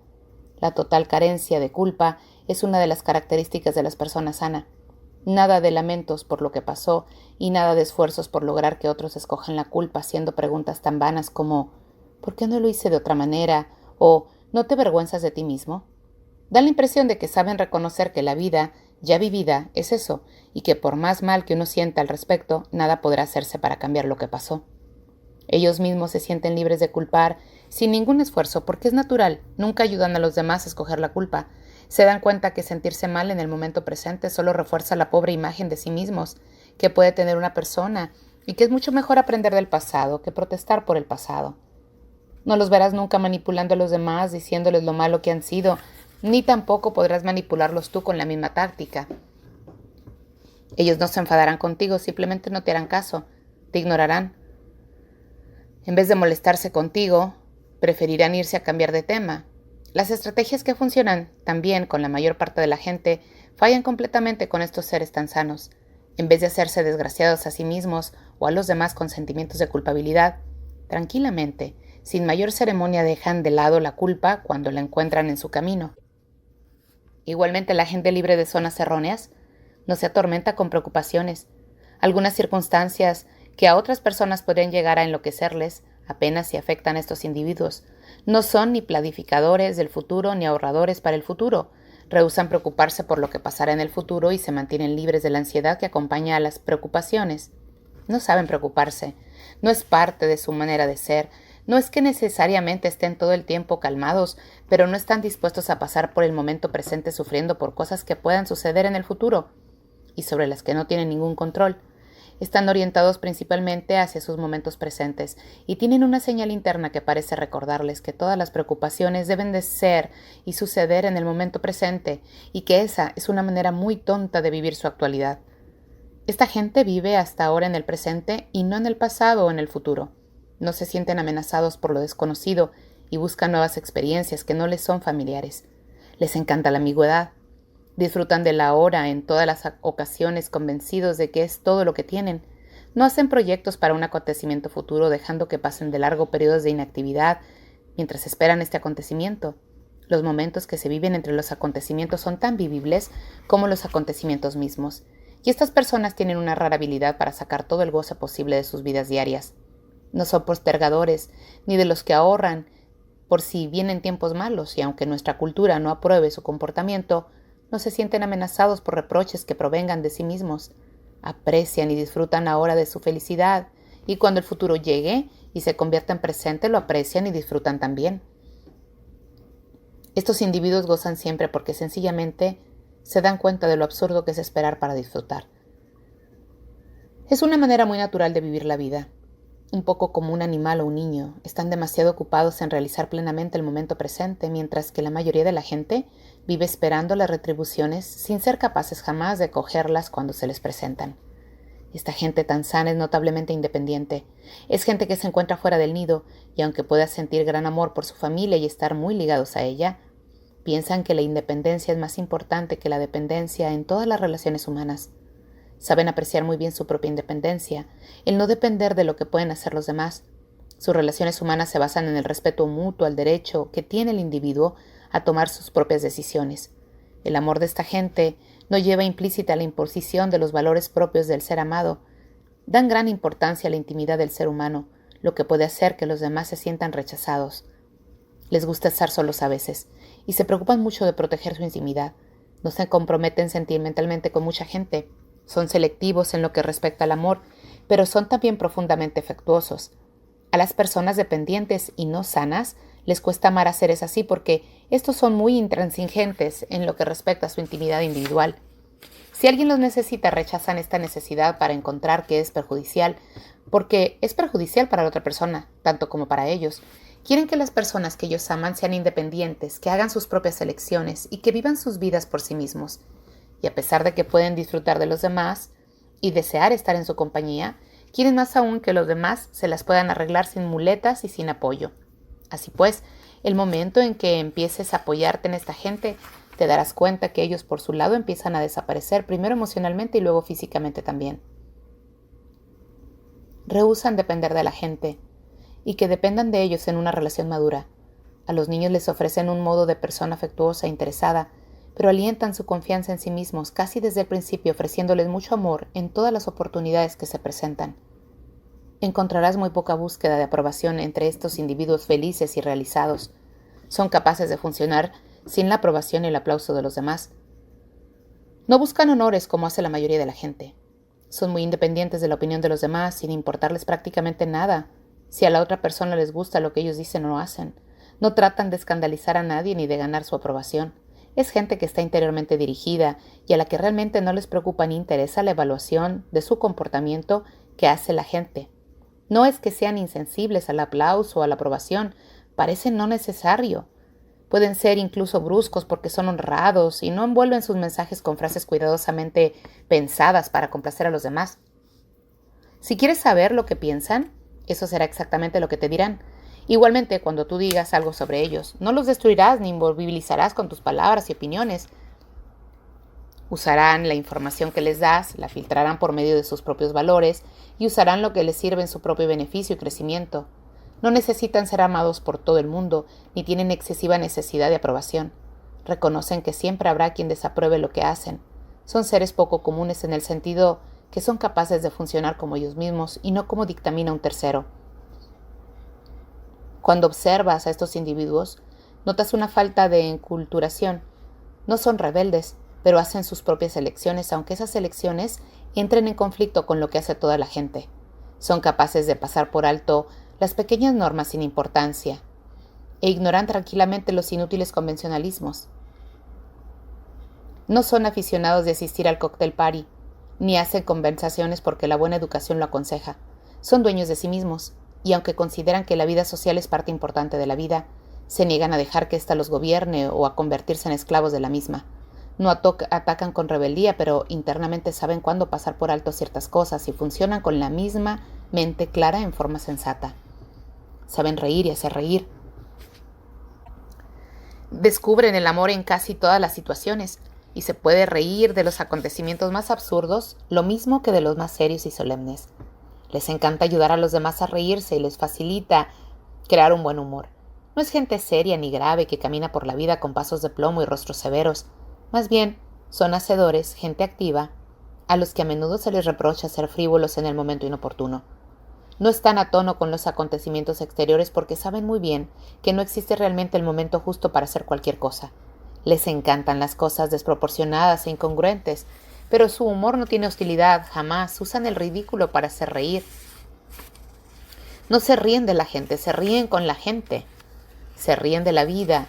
La total carencia de culpa es una de las características de las personas sanas. Nada de lamentos por lo que pasó y nada de esfuerzos por lograr que otros escojan la culpa haciendo preguntas tan vanas como ¿por qué no lo hice de otra manera? O ¿no te avergüenzas de ti mismo? Dan la impresión de que saben reconocer que la vida ya vivida es eso y que por más mal que uno sienta al respecto, nada podrá hacerse para cambiar lo que pasó. Ellos mismos se sienten libres de culpar sin ningún esfuerzo porque es natural, nunca ayudan a los demás a escoger la culpa. Se dan cuenta que sentirse mal en el momento presente solo refuerza la pobre imagen de sí mismos que puede tener una persona y que es mucho mejor aprender del pasado que protestar por el pasado. No los verás nunca manipulando a los demás, diciéndoles lo malo que han sido, ni tampoco podrás manipularlos tú con la misma táctica. Ellos no se enfadarán contigo, simplemente no te harán caso, te ignorarán. En vez de molestarse contigo, preferirán irse a cambiar de tema. Las estrategias que funcionan también con la mayor parte de la gente fallan completamente con estos seres tan sanos. En vez de hacerse desgraciados a sí mismos o a los demás con sentimientos de culpabilidad, tranquilamente, sin mayor ceremonia dejan de lado la culpa cuando la encuentran en su camino. Igualmente la gente libre de zonas erróneas no se atormenta con preocupaciones. Algunas circunstancias que a otras personas podrían llegar a enloquecerles apenas si afectan a estos individuos. No son ni planificadores del futuro ni ahorradores para el futuro. Rehúsan preocuparse por lo que pasará en el futuro y se mantienen libres de la ansiedad que acompaña a las preocupaciones. No saben preocuparse. No es parte de su manera de ser. No es que necesariamente estén todo el tiempo calmados, pero no están dispuestos a pasar por el momento presente sufriendo por cosas que puedan suceder en el futuro y sobre las que no tienen ningún control. Están orientados principalmente hacia sus momentos presentes y tienen una señal interna que parece recordarles que todas las preocupaciones deben de ser y suceder en el momento presente y que esa es una manera muy tonta de vivir su actualidad. Esta gente vive hasta ahora en el presente y no en el pasado o en el futuro. No se sienten amenazados por lo desconocido y buscan nuevas experiencias que no les son familiares. Les encanta la ambigüedad. Disfrutan de la hora en todas las ocasiones convencidos de que es todo lo que tienen. No hacen proyectos para un acontecimiento futuro dejando que pasen de largo periodos de inactividad mientras esperan este acontecimiento. Los momentos que se viven entre los acontecimientos son tan vivibles como los acontecimientos mismos. Y estas personas tienen una rara habilidad para sacar todo el goce posible de sus vidas diarias. No son postergadores, ni de los que ahorran por si vienen tiempos malos, y aunque nuestra cultura no apruebe su comportamiento, no se sienten amenazados por reproches que provengan de sí mismos. Aprecian y disfrutan ahora de su felicidad, y cuando el futuro llegue y se convierta en presente, lo aprecian y disfrutan también. Estos individuos gozan siempre porque sencillamente se dan cuenta de lo absurdo que es esperar para disfrutar. Es una manera muy natural de vivir la vida. Un poco como un animal o un niño, están demasiado ocupados en realizar plenamente el momento presente, mientras que la mayoría de la gente vive esperando las retribuciones sin ser capaces jamás de cogerlas cuando se les presentan. Esta gente tan sana es notablemente independiente. Es gente que se encuentra fuera del nido y aunque pueda sentir gran amor por su familia y estar muy ligados a ella, piensan que la independencia es más importante que la dependencia en todas las relaciones humanas. Saben apreciar muy bien su propia independencia, el no depender de lo que pueden hacer los demás. Sus relaciones humanas se basan en el respeto mutuo al derecho que tiene el individuo a tomar sus propias decisiones. El amor de esta gente no lleva implícita la imposición de los valores propios del ser amado. Dan gran importancia a la intimidad del ser humano, lo que puede hacer que los demás se sientan rechazados. Les gusta estar solos a veces, y se preocupan mucho de proteger su intimidad. No se comprometen sentimentalmente con mucha gente. Son selectivos en lo que respecta al amor, pero son también profundamente afectuosos. A las personas dependientes y no sanas les cuesta amar a seres así porque estos son muy intransigentes en lo que respecta a su intimidad individual. Si alguien los necesita, rechazan esta necesidad para encontrar que es perjudicial, porque es perjudicial para la otra persona, tanto como para ellos. Quieren que las personas que ellos aman sean independientes, que hagan sus propias elecciones y que vivan sus vidas por sí mismos. Y a pesar de que pueden disfrutar de los demás y desear estar en su compañía, quieren más aún que los demás se las puedan arreglar sin muletas y sin apoyo. Así pues, el momento en que empieces a apoyarte en esta gente, te darás cuenta que ellos por su lado empiezan a desaparecer, primero emocionalmente y luego físicamente también. Rehúsan depender de la gente y que dependan de ellos en una relación madura. A los niños les ofrecen un modo de persona afectuosa e interesada, pero alientan su confianza en sí mismos casi desde el principio, ofreciéndoles mucho amor en todas las oportunidades que se presentan. Encontrarás muy poca búsqueda de aprobación entre estos individuos felices y realizados. Son capaces de funcionar sin la aprobación y el aplauso de los demás. No buscan honores como hace la mayoría de la gente. Son muy independientes de la opinión de los demás, sin importarles prácticamente nada si a la otra persona les gusta lo que ellos dicen o hacen. No tratan de escandalizar a nadie ni de ganar su aprobación. Es gente que está interiormente dirigida y a la que realmente no les preocupa ni interesa la evaluación de su comportamiento que hace la gente. No es que sean insensibles al aplauso o a la aprobación, parece no necesario. Pueden ser incluso bruscos porque son honrados y no envuelven sus mensajes con frases cuidadosamente pensadas para complacer a los demás. Si quieres saber lo que piensan, eso será exactamente lo que te dirán. Igualmente, cuando tú digas algo sobre ellos, no los destruirás ni inmovilizarás con tus palabras y opiniones. Usarán la información que les das, la filtrarán por medio de sus propios valores y usarán lo que les sirve en su propio beneficio y crecimiento. No necesitan ser amados por todo el mundo, ni tienen excesiva necesidad de aprobación. Reconocen que siempre habrá quien desapruebe lo que hacen. Son seres poco comunes en el sentido que son capaces de funcionar como ellos mismos y no como dictamina un tercero. Cuando observas a estos individuos, notas una falta de enculturación. No son rebeldes, pero hacen sus propias elecciones, aunque esas elecciones entren en conflicto con lo que hace toda la gente. Son capaces de pasar por alto las pequeñas normas sin importancia e ignoran tranquilamente los inútiles convencionalismos. No son aficionados de asistir al cocktail party, ni hacen conversaciones porque la buena educación lo aconseja. Son dueños de sí mismos, y aunque consideran que la vida social es parte importante de la vida, se niegan a dejar que ésta los gobierne o a convertirse en esclavos de la misma. No atacan con rebeldía, pero internamente saben cuándo pasar por alto ciertas cosas y funcionan con la misma mente clara en forma sensata. Saben reír y hacer reír. Descubren el amor en casi todas las situaciones y se puede reír de los acontecimientos más absurdos, lo mismo que de los más serios y solemnes. Les encanta ayudar a los demás a reírse y les facilita crear un buen humor. No es gente seria ni grave que camina por la vida con pasos de plomo y rostros severos. Más bien, son hacedores, gente activa, a los que a menudo se les reprocha ser frívolos en el momento inoportuno. No están a tono con los acontecimientos exteriores porque saben muy bien que no existe realmente el momento justo para hacer cualquier cosa. Les encantan las cosas desproporcionadas e incongruentes, pero su humor no tiene hostilidad, jamás. Usan el ridículo para hacer reír. No se ríen de la gente, se ríen con la gente. Se ríen de la vida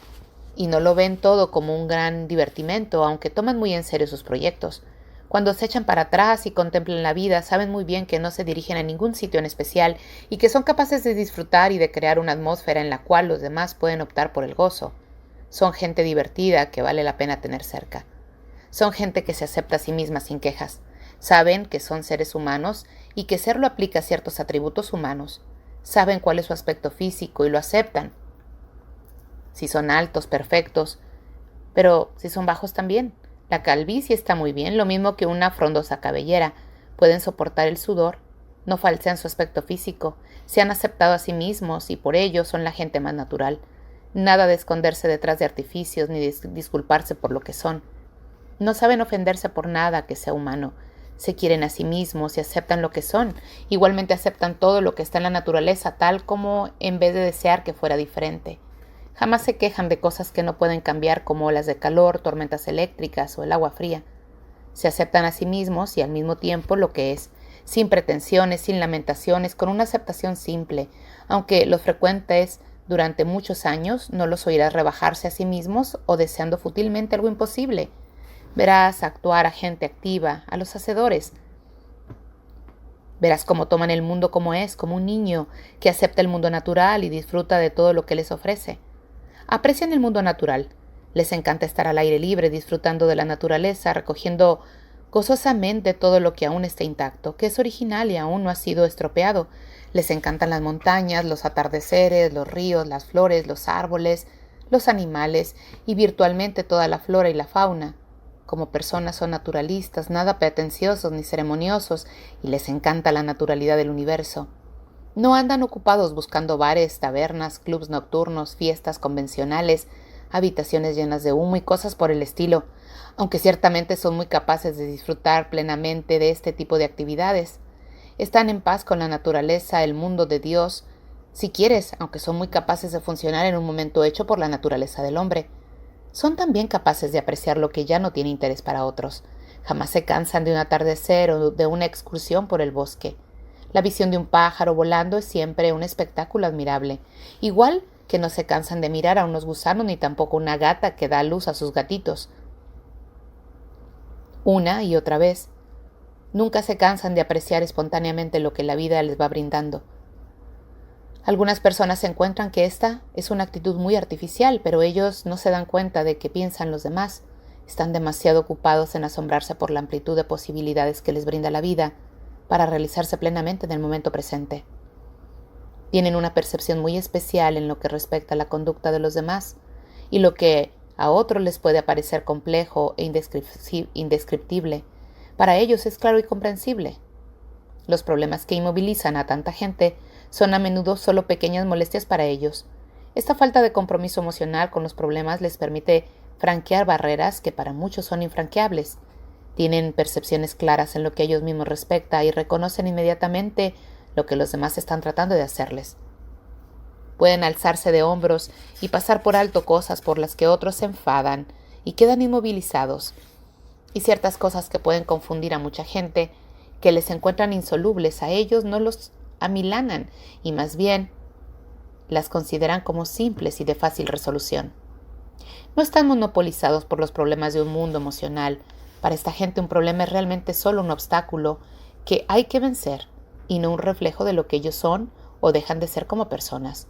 y no lo ven todo como un gran divertimento, aunque toman muy en serio sus proyectos. Cuando se echan para atrás y contemplan la vida, saben muy bien que no se dirigen a ningún sitio en especial y que son capaces de disfrutar y de crear una atmósfera en la cual los demás pueden optar por el gozo. Son gente divertida que vale la pena tener cerca. Son gente que se acepta a sí misma sin quejas. Saben que son seres humanos y que serlo aplica a ciertos atributos humanos. Saben cuál es su aspecto físico y lo aceptan. Si son altos, perfectos, pero si son bajos también. La calvicie está muy bien, lo mismo que una frondosa cabellera. Pueden soportar el sudor, no falsean su aspecto físico, se han aceptado a sí mismos y por ello son la gente más natural. Nada de esconderse detrás de artificios ni de disculparse por lo que son. No saben ofenderse por nada que sea humano. Se quieren a sí mismos y aceptan lo que son. Igualmente aceptan todo lo que está en la naturaleza tal como en vez de desear que fuera diferente. Jamás se quejan de cosas que no pueden cambiar como olas de calor, tormentas eléctricas o el agua fría. Se aceptan a sí mismos y al mismo tiempo lo que es, sin pretensiones, sin lamentaciones, con una aceptación simple, aunque los frecuentes durante muchos años no los oirás rebajarse a sí mismos o deseando fútilmente algo imposible. Verás actuar a gente activa, a los hacedores. Verás cómo toman el mundo como es, como un niño que acepta el mundo natural y disfruta de todo lo que les ofrece. Aprecian el mundo natural. Les encanta estar al aire libre, disfrutando de la naturaleza, recogiendo gozosamente todo lo que aún está intacto, que es original y aún no ha sido estropeado. Les encantan las montañas, los atardeceres, los ríos, las flores, los árboles, los animales y virtualmente toda la flora y la fauna. Como personas son naturalistas, nada pretenciosos ni ceremoniosos, y les encanta la naturalidad del universo. No andan ocupados buscando bares, tabernas, clubs nocturnos, fiestas convencionales, habitaciones llenas de humo y cosas por el estilo, aunque ciertamente son muy capaces de disfrutar plenamente de este tipo de actividades. Están en paz con la naturaleza, el mundo de Dios, si quieres, aunque son muy capaces de funcionar en un momento hecho por la naturaleza del hombre. Son también capaces de apreciar lo que ya no tiene interés para otros. Jamás se cansan de un atardecer o de una excursión por el bosque. La visión de un pájaro volando es siempre un espectáculo admirable, igual que no se cansan de mirar a unos gusanos ni tampoco una gata que da luz a sus gatitos. Una y otra vez. Nunca se cansan de apreciar espontáneamente lo que la vida les va brindando. Algunas personas encuentran que esta es una actitud muy artificial, pero ellos no se dan cuenta de qué piensan los demás. Están demasiado ocupados en asombrarse por la amplitud de posibilidades que les brinda la vida para realizarse plenamente en el momento presente. Tienen una percepción muy especial en lo que respecta a la conducta de los demás, y lo que a otros les puede parecer complejo e indescriptible, para ellos es claro y comprensible. Los problemas que inmovilizan a tanta gente son a menudo solo pequeñas molestias para ellos. Esta falta de compromiso emocional con los problemas les permite franquear barreras que para muchos son infranqueables. Tienen percepciones claras en lo que a ellos mismos respecta y reconocen inmediatamente lo que los demás están tratando de hacerles. Pueden alzarse de hombros y pasar por alto cosas por las que otros se enfadan y quedan inmovilizados. Y ciertas cosas que pueden confundir a mucha gente, que les encuentran insolubles, a ellos no los amilanan y más bien las consideran como simples y de fácil resolución. No están monopolizados por los problemas de un mundo emocional. Para esta gente un problema es realmente solo un obstáculo que hay que vencer y no un reflejo de lo que ellos son o dejan de ser como personas.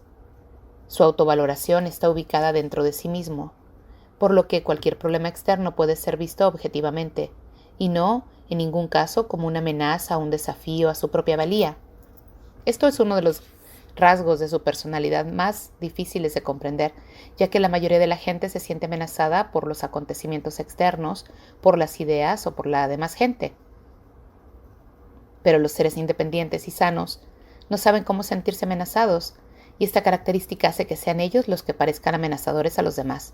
Su autovaloración está ubicada dentro de sí mismo, por lo que cualquier problema externo puede ser visto objetivamente y no, en ningún caso, como una amenaza o un desafío a su propia valía. Esto es uno de los rasgos de su personalidad más difíciles de comprender, ya que la mayoría de la gente se siente amenazada por los acontecimientos externos, por las ideas o por la demás gente. Pero los seres independientes y sanos no saben cómo sentirse amenazados, y esta característica hace que sean ellos los que parezcan amenazadores a los demás.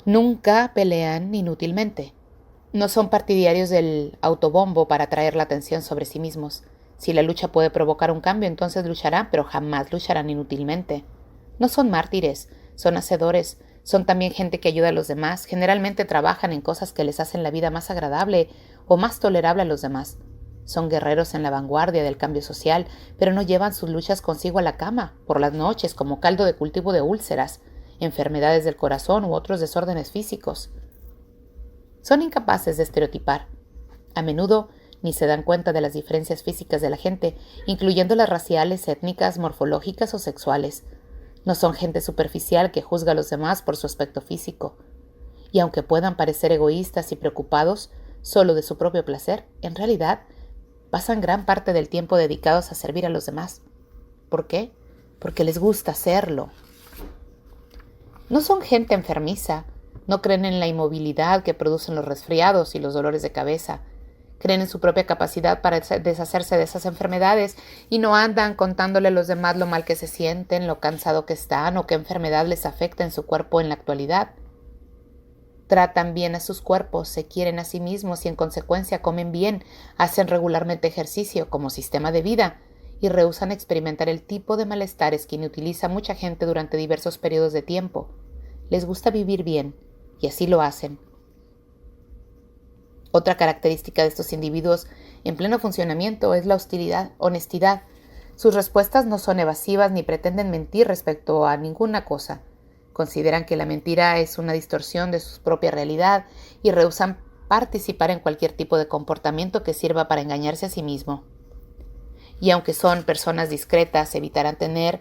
Nunca pelean inútilmente. No son partidarios del autobombo para atraer la atención sobre sí mismos. Si la lucha puede provocar un cambio, entonces lucharán, pero jamás lucharán inútilmente. No son mártires, son hacedores, Son también gente que ayuda a los demás. Generalmente trabajan en cosas que les hacen la vida más agradable o más tolerable a los demás. Son guerreros en la vanguardia del cambio social, pero no llevan sus luchas consigo a la cama por las noches como caldo de cultivo de úlceras, enfermedades del corazón u otros desórdenes físicos. Son incapaces de estereotipar. A menudo ni se dan cuenta de las diferencias físicas de la gente, incluyendo las raciales, étnicas, morfológicas o sexuales. No son gente superficial que juzga a los demás por su aspecto físico. Y aunque puedan parecer egoístas y preocupados solo de su propio placer, en realidad pasan gran parte del tiempo dedicados a servir a los demás. ¿Por qué? Porque les gusta hacerlo. No son gente enfermiza, no creen en la inmovilidad que producen los resfriados y los dolores de cabeza. Creen en su propia capacidad para deshacerse de esas enfermedades y no andan contándole a los demás lo mal que se sienten, lo cansado que están o qué enfermedad les afecta en su cuerpo en la actualidad. Tratan bien a sus cuerpos, se quieren a sí mismos y en consecuencia comen bien, hacen regularmente ejercicio como sistema de vida y rehúsan experimentar el tipo de malestares que inutiliza mucha gente durante diversos periodos de tiempo. Les gusta vivir bien y así lo hacen. Otra característica de estos individuos en pleno funcionamiento es la honestidad. Sus respuestas no son evasivas ni pretenden mentir respecto a ninguna cosa. Consideran que la mentira es una distorsión de su propia realidad y rehúsan participar en cualquier tipo de comportamiento que sirva para engañarse a sí mismo. Y aunque son personas discretas, evitarán tener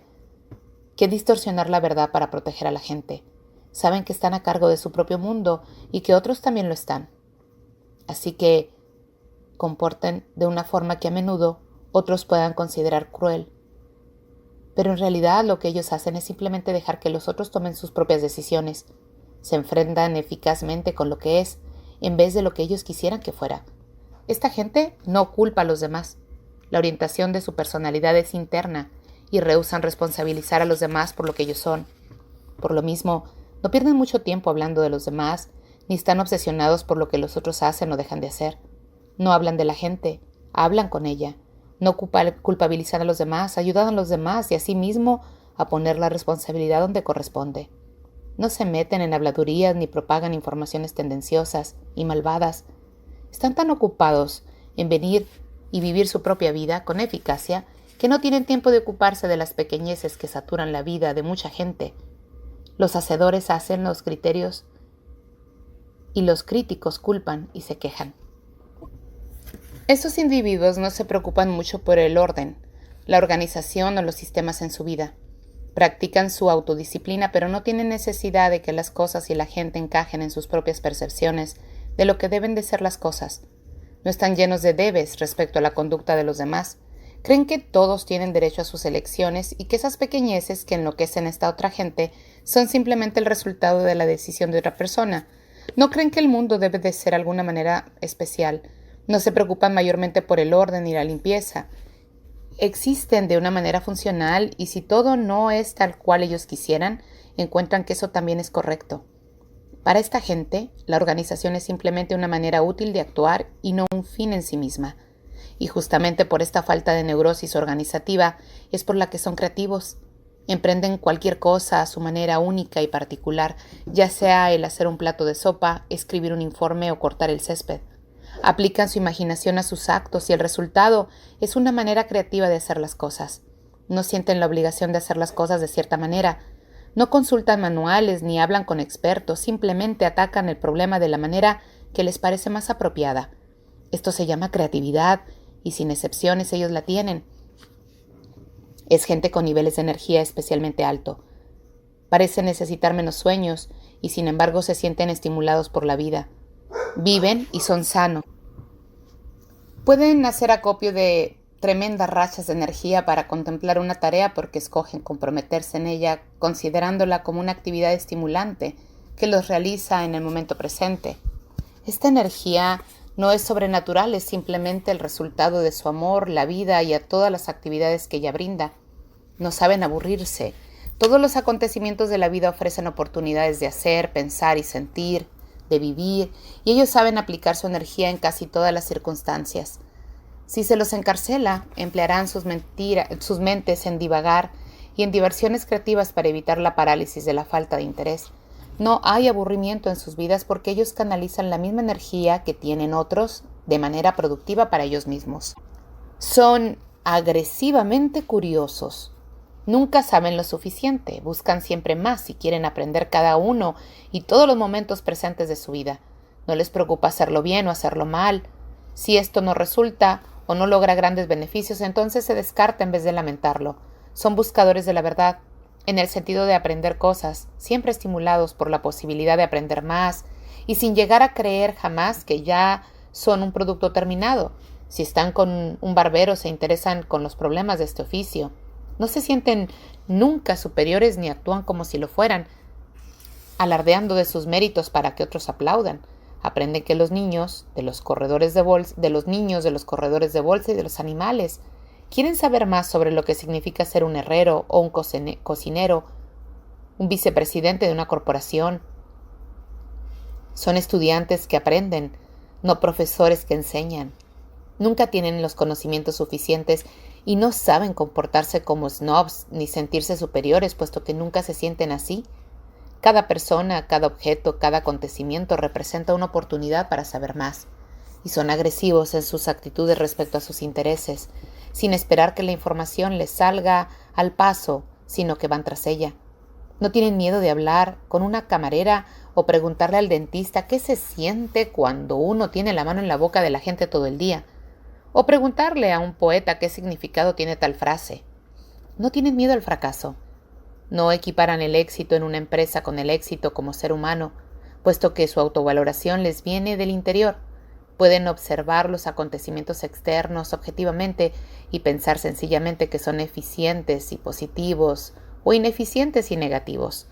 que distorsionar la verdad para proteger a la gente. Saben que están a cargo de su propio mundo y que otros también lo están. Así que comporten de una forma que a menudo otros puedan considerar cruel. Pero en realidad lo que ellos hacen es simplemente dejar que los otros tomen sus propias decisiones. Se enfrentan eficazmente con lo que es, en vez de lo que ellos quisieran que fuera. Esta gente no culpa a los demás. La orientación de su personalidad es interna y rehúsan responsabilizar a los demás por lo que ellos son. Por lo mismo, no pierden mucho tiempo hablando de los demás, ni están obsesionados por lo que los otros hacen o dejan de hacer. No hablan de la gente, hablan con ella. No culpabilizan a los demás, ayudan a los demás y a sí mismo a poner la responsabilidad donde corresponde. No se meten en habladurías ni propagan informaciones tendenciosas y malvadas. Están tan ocupados en venir y vivir su propia vida con eficacia que no tienen tiempo de ocuparse de las pequeñeces que saturan la vida de mucha gente. Los hacedores hacen los criterios y los críticos culpan y se quejan. Estos individuos no se preocupan mucho por el orden, la organización o los sistemas en su vida. Practican su autodisciplina, pero no tienen necesidad de que las cosas y la gente encajen en sus propias percepciones de lo que deben de ser las cosas. No están llenos de debes respecto a la conducta de los demás. Creen que todos tienen derecho a sus elecciones y que esas pequeñeces que enloquecen a esta otra gente son simplemente el resultado de la decisión de otra persona. No creen que el mundo debe de ser de alguna manera especial. No se preocupan mayormente por el orden y la limpieza. Existen de una manera funcional y si todo no es tal cual ellos quisieran, encuentran que eso también es correcto. Para esta gente, la organización es simplemente una manera útil de actuar y no un fin en sí misma. Y justamente por esta falta de neurosis organizativa es por la que son creativos. Emprenden cualquier cosa a su manera única y particular, ya sea el hacer un plato de sopa, escribir un informe o cortar el césped. Aplican su imaginación a sus actos y el resultado es una manera creativa de hacer las cosas. No sienten la obligación de hacer las cosas de cierta manera. No consultan manuales ni hablan con expertos, simplemente atacan el problema de la manera que les parece más apropiada. Esto se llama creatividad y sin excepciones ellos la tienen. Es gente con niveles de energía especialmente alto. Parecen necesitar menos sueños y sin embargo se sienten estimulados por la vida. Viven y son sanos. Pueden hacer acopio de tremendas rachas de energía para contemplar una tarea porque escogen comprometerse en ella considerándola como una actividad estimulante que los realiza en el momento presente. Esta energía no es sobrenatural, es simplemente el resultado de su amor, la vida y a todas las actividades que ella brinda. No saben aburrirse. Todos los acontecimientos de la vida ofrecen oportunidades de hacer, pensar y sentir, de vivir, y ellos saben aplicar su energía en casi todas las circunstancias. Si se los encarcela, emplearán sus mentes en divagar y en diversiones creativas para evitar la parálisis de la falta de interés. No hay aburrimiento en sus vidas porque ellos canalizan la misma energía que tienen otros de manera productiva para ellos mismos. Son agresivamente curiosos. Nunca saben lo suficiente, buscan siempre más y quieren aprender cada uno y todos los momentos presentes de su vida. No les preocupa hacerlo bien o hacerlo mal. Si esto no resulta o no logra grandes beneficios, entonces se descarta en vez de lamentarlo. Son buscadores de la verdad, en el sentido de aprender cosas, siempre estimulados por la posibilidad de aprender más y sin llegar a creer jamás que ya son un producto terminado. Si están con un barbero, se interesan con los problemas de este oficio. No se sienten nunca superiores ni actúan como si lo fueran, alardeando de sus méritos para que otros aplaudan. Aprenden que los niños de los corredores de bolsa, de los niños de los corredores de bolsa y de los animales quieren saber más sobre lo que significa ser un herrero o un cocinero, un vicepresidente de una corporación. Son estudiantes que aprenden, no profesores que enseñan. Nunca tienen los conocimientos suficientes y no saben comportarse como snobs ni sentirse superiores, puesto que nunca se sienten así. Cada persona, cada objeto, cada acontecimiento representa una oportunidad para saber más, y son agresivos en sus actitudes respecto a sus intereses, sin esperar que la información les salga al paso, sino que van tras ella. No tienen miedo de hablar con una camarera o preguntarle al dentista qué se siente cuando uno tiene la mano en la boca de la gente todo el día, o preguntarle a un poeta qué significado tiene tal frase. No tienen miedo al fracaso. No equiparan el éxito en una empresa con el éxito como ser humano, puesto que su autovaloración les viene del interior. Pueden observar los acontecimientos externos objetivamente y pensar sencillamente que son eficientes y positivos o ineficientes y negativos.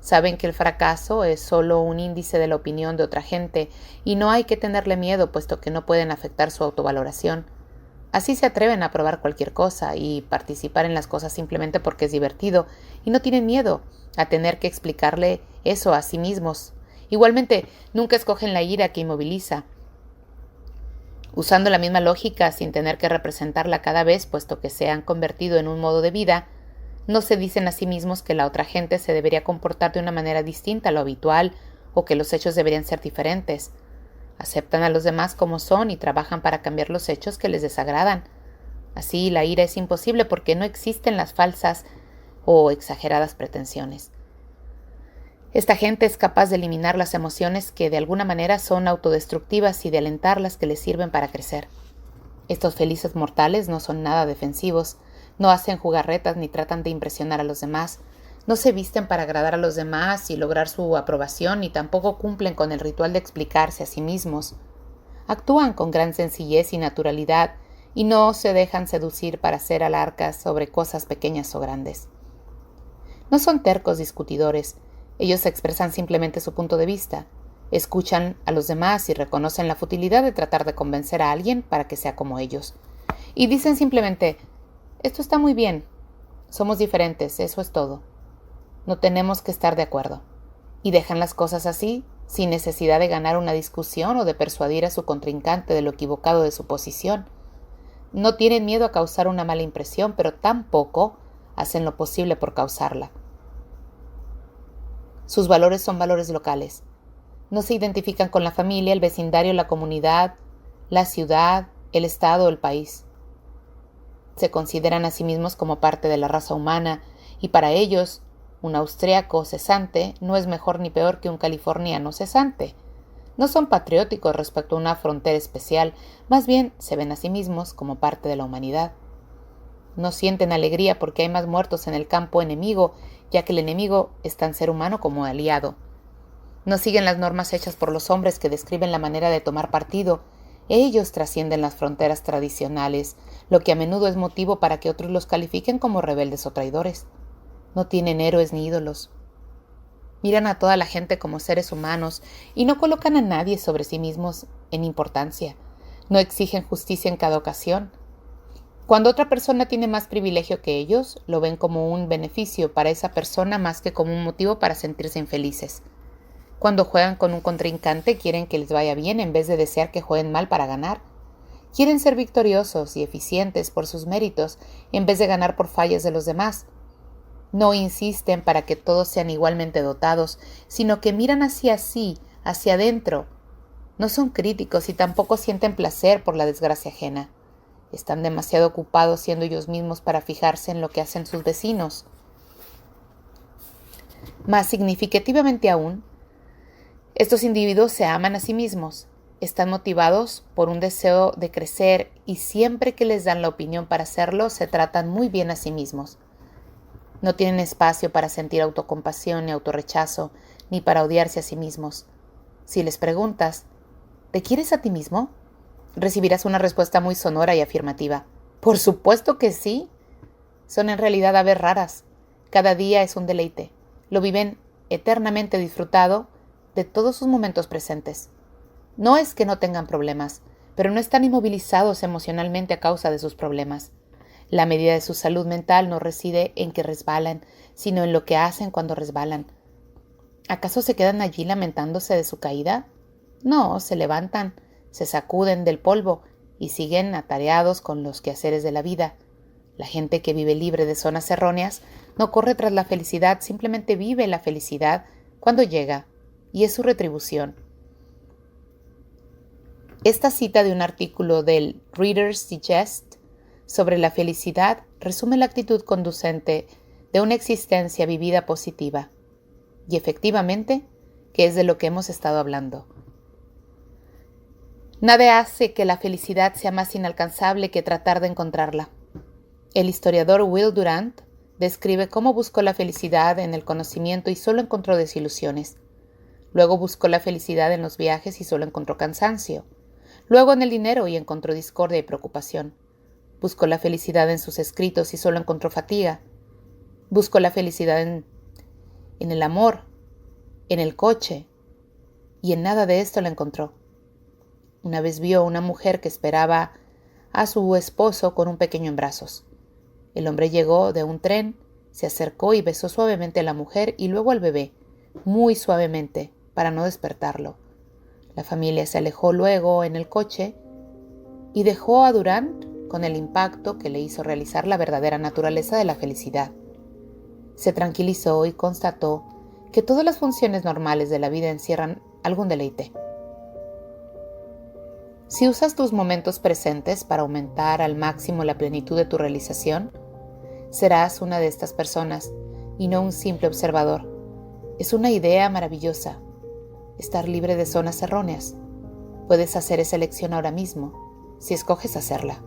Saben que el fracaso es solo un índice de la opinión de otra gente y no hay que tenerle miedo, puesto que no pueden afectar su autovaloración. Así se atreven a probar cualquier cosa y participar en las cosas simplemente porque es divertido y no tienen miedo a tener que explicarle eso a sí mismos. Igualmente, nunca escogen la ira que inmoviliza, usando la misma lógica sin tener que representarla cada vez, puesto que se han convertido en un modo de vida. No se dicen a sí mismos que la otra gente se debería comportar de una manera distinta a lo habitual o que los hechos deberían ser diferentes. Aceptan a los demás como son y trabajan para cambiar los hechos que les desagradan. Así, la ira es imposible porque no existen las falsas o exageradas pretensiones. Esta gente es capaz de eliminar las emociones que de alguna manera son autodestructivas y de alentar las que les sirven para crecer. Estos felices mortales no son nada defensivos, no hacen jugarretas ni tratan de impresionar a los demás, no se visten para agradar a los demás y lograr su aprobación, ni tampoco cumplen con el ritual de explicarse a sí mismos. Actúan con gran sencillez y naturalidad y no se dejan seducir para hacer alarcas sobre cosas pequeñas o grandes. No son tercos discutidores, ellos expresan simplemente su punto de vista, escuchan a los demás y reconocen la futilidad de tratar de convencer a alguien para que sea como ellos. Y dicen simplemente: esto está muy bien, somos diferentes, eso es todo. No tenemos que estar de acuerdo. Y dejan las cosas así, sin necesidad de ganar una discusión o de persuadir a su contrincante de lo equivocado de su posición. No tienen miedo a causar una mala impresión, pero tampoco hacen lo posible por causarla. Sus valores son valores locales. No se identifican con la familia, el vecindario, la comunidad, la ciudad, el estado o el país. Se consideran a sí mismos como parte de la raza humana y para ellos un austriaco cesante no es mejor ni peor que un californiano cesante. No son patrióticos respecto a una frontera especial, más bien se ven a sí mismos como parte de la humanidad. No sienten alegría porque hay más muertos en el campo enemigo, ya que el enemigo es tan ser humano como aliado. No siguen las normas hechas por los hombres que describen la manera de tomar partido. Ellos trascienden las fronteras tradicionales, lo que a menudo es motivo para que otros los califiquen como rebeldes o traidores. No tienen héroes ni ídolos. Miran a toda la gente como seres humanos y no colocan a nadie sobre sí mismos en importancia. No exigen justicia en cada ocasión. Cuando otra persona tiene más privilegio que ellos, lo ven como un beneficio para esa persona más que como un motivo para sentirse infelices. Cuando juegan con un contrincante, quieren que les vaya bien en vez de desear que jueguen mal para ganar. Quieren ser victoriosos y eficientes por sus méritos en vez de ganar por fallas de los demás. No insisten para que todos sean igualmente dotados, sino que miran hacia sí, hacia adentro. No son críticos y tampoco sienten placer por la desgracia ajena. Están demasiado ocupados siendo ellos mismos para fijarse en lo que hacen sus vecinos. Más significativamente aún, estos individuos se aman a sí mismos, están motivados por un deseo de crecer y siempre que les dan la opinión para hacerlo, se tratan muy bien a sí mismos. No tienen espacio para sentir autocompasión ni autorrechazo, ni para odiarse a sí mismos. Si les preguntas, ¿te quieres a ti mismo?, recibirás una respuesta muy sonora y afirmativa. ¡Por supuesto que sí! Son en realidad aves raras. Cada día es un deleite. Lo viven eternamente disfrutado de todos sus momentos presentes. No es que no tengan problemas, pero no están inmovilizados emocionalmente a causa de sus problemas. La medida de su salud mental no reside en que resbalan, sino en lo que hacen cuando resbalan. ¿Acaso se quedan allí lamentándose de su caída? No, se levantan, se sacuden del polvo y siguen atareados con los quehaceres de la vida. La gente que vive libre de zonas erróneas no corre tras la felicidad, simplemente vive la felicidad cuando llega, y es su retribución. Esta cita de un artículo del Reader's Digest sobre la felicidad resume la actitud conducente de una existencia vivida positiva, y efectivamente, que es de lo que hemos estado hablando. Nada hace que la felicidad sea más inalcanzable que tratar de encontrarla. El historiador Will Durant describe cómo buscó la felicidad en el conocimiento y solo encontró desilusiones. Luego buscó la felicidad en los viajes y solo encontró cansancio. Luego en el dinero y encontró discordia y preocupación. Buscó la felicidad en sus escritos y solo encontró fatiga. Buscó la felicidad en el amor, en el coche, y en nada de esto la encontró. Una vez vio a una mujer que esperaba a su esposo con un pequeño en brazos. El hombre llegó de un tren, se acercó y besó suavemente a la mujer y luego al bebé, muy suavemente, para no despertarlo. La familia se alejó luego en el coche y dejó a Durant con el impacto que le hizo realizar la verdadera naturaleza de la felicidad. Se tranquilizó y constató que todas las funciones normales de la vida encierran algún deleite. Si usas tus momentos presentes para aumentar al máximo la plenitud de tu realización, serás una de estas personas y no un simple observador. Es una idea maravillosa, estar libre de zonas erróneas. Puedes hacer esa elección ahora mismo, si escoges hacerla.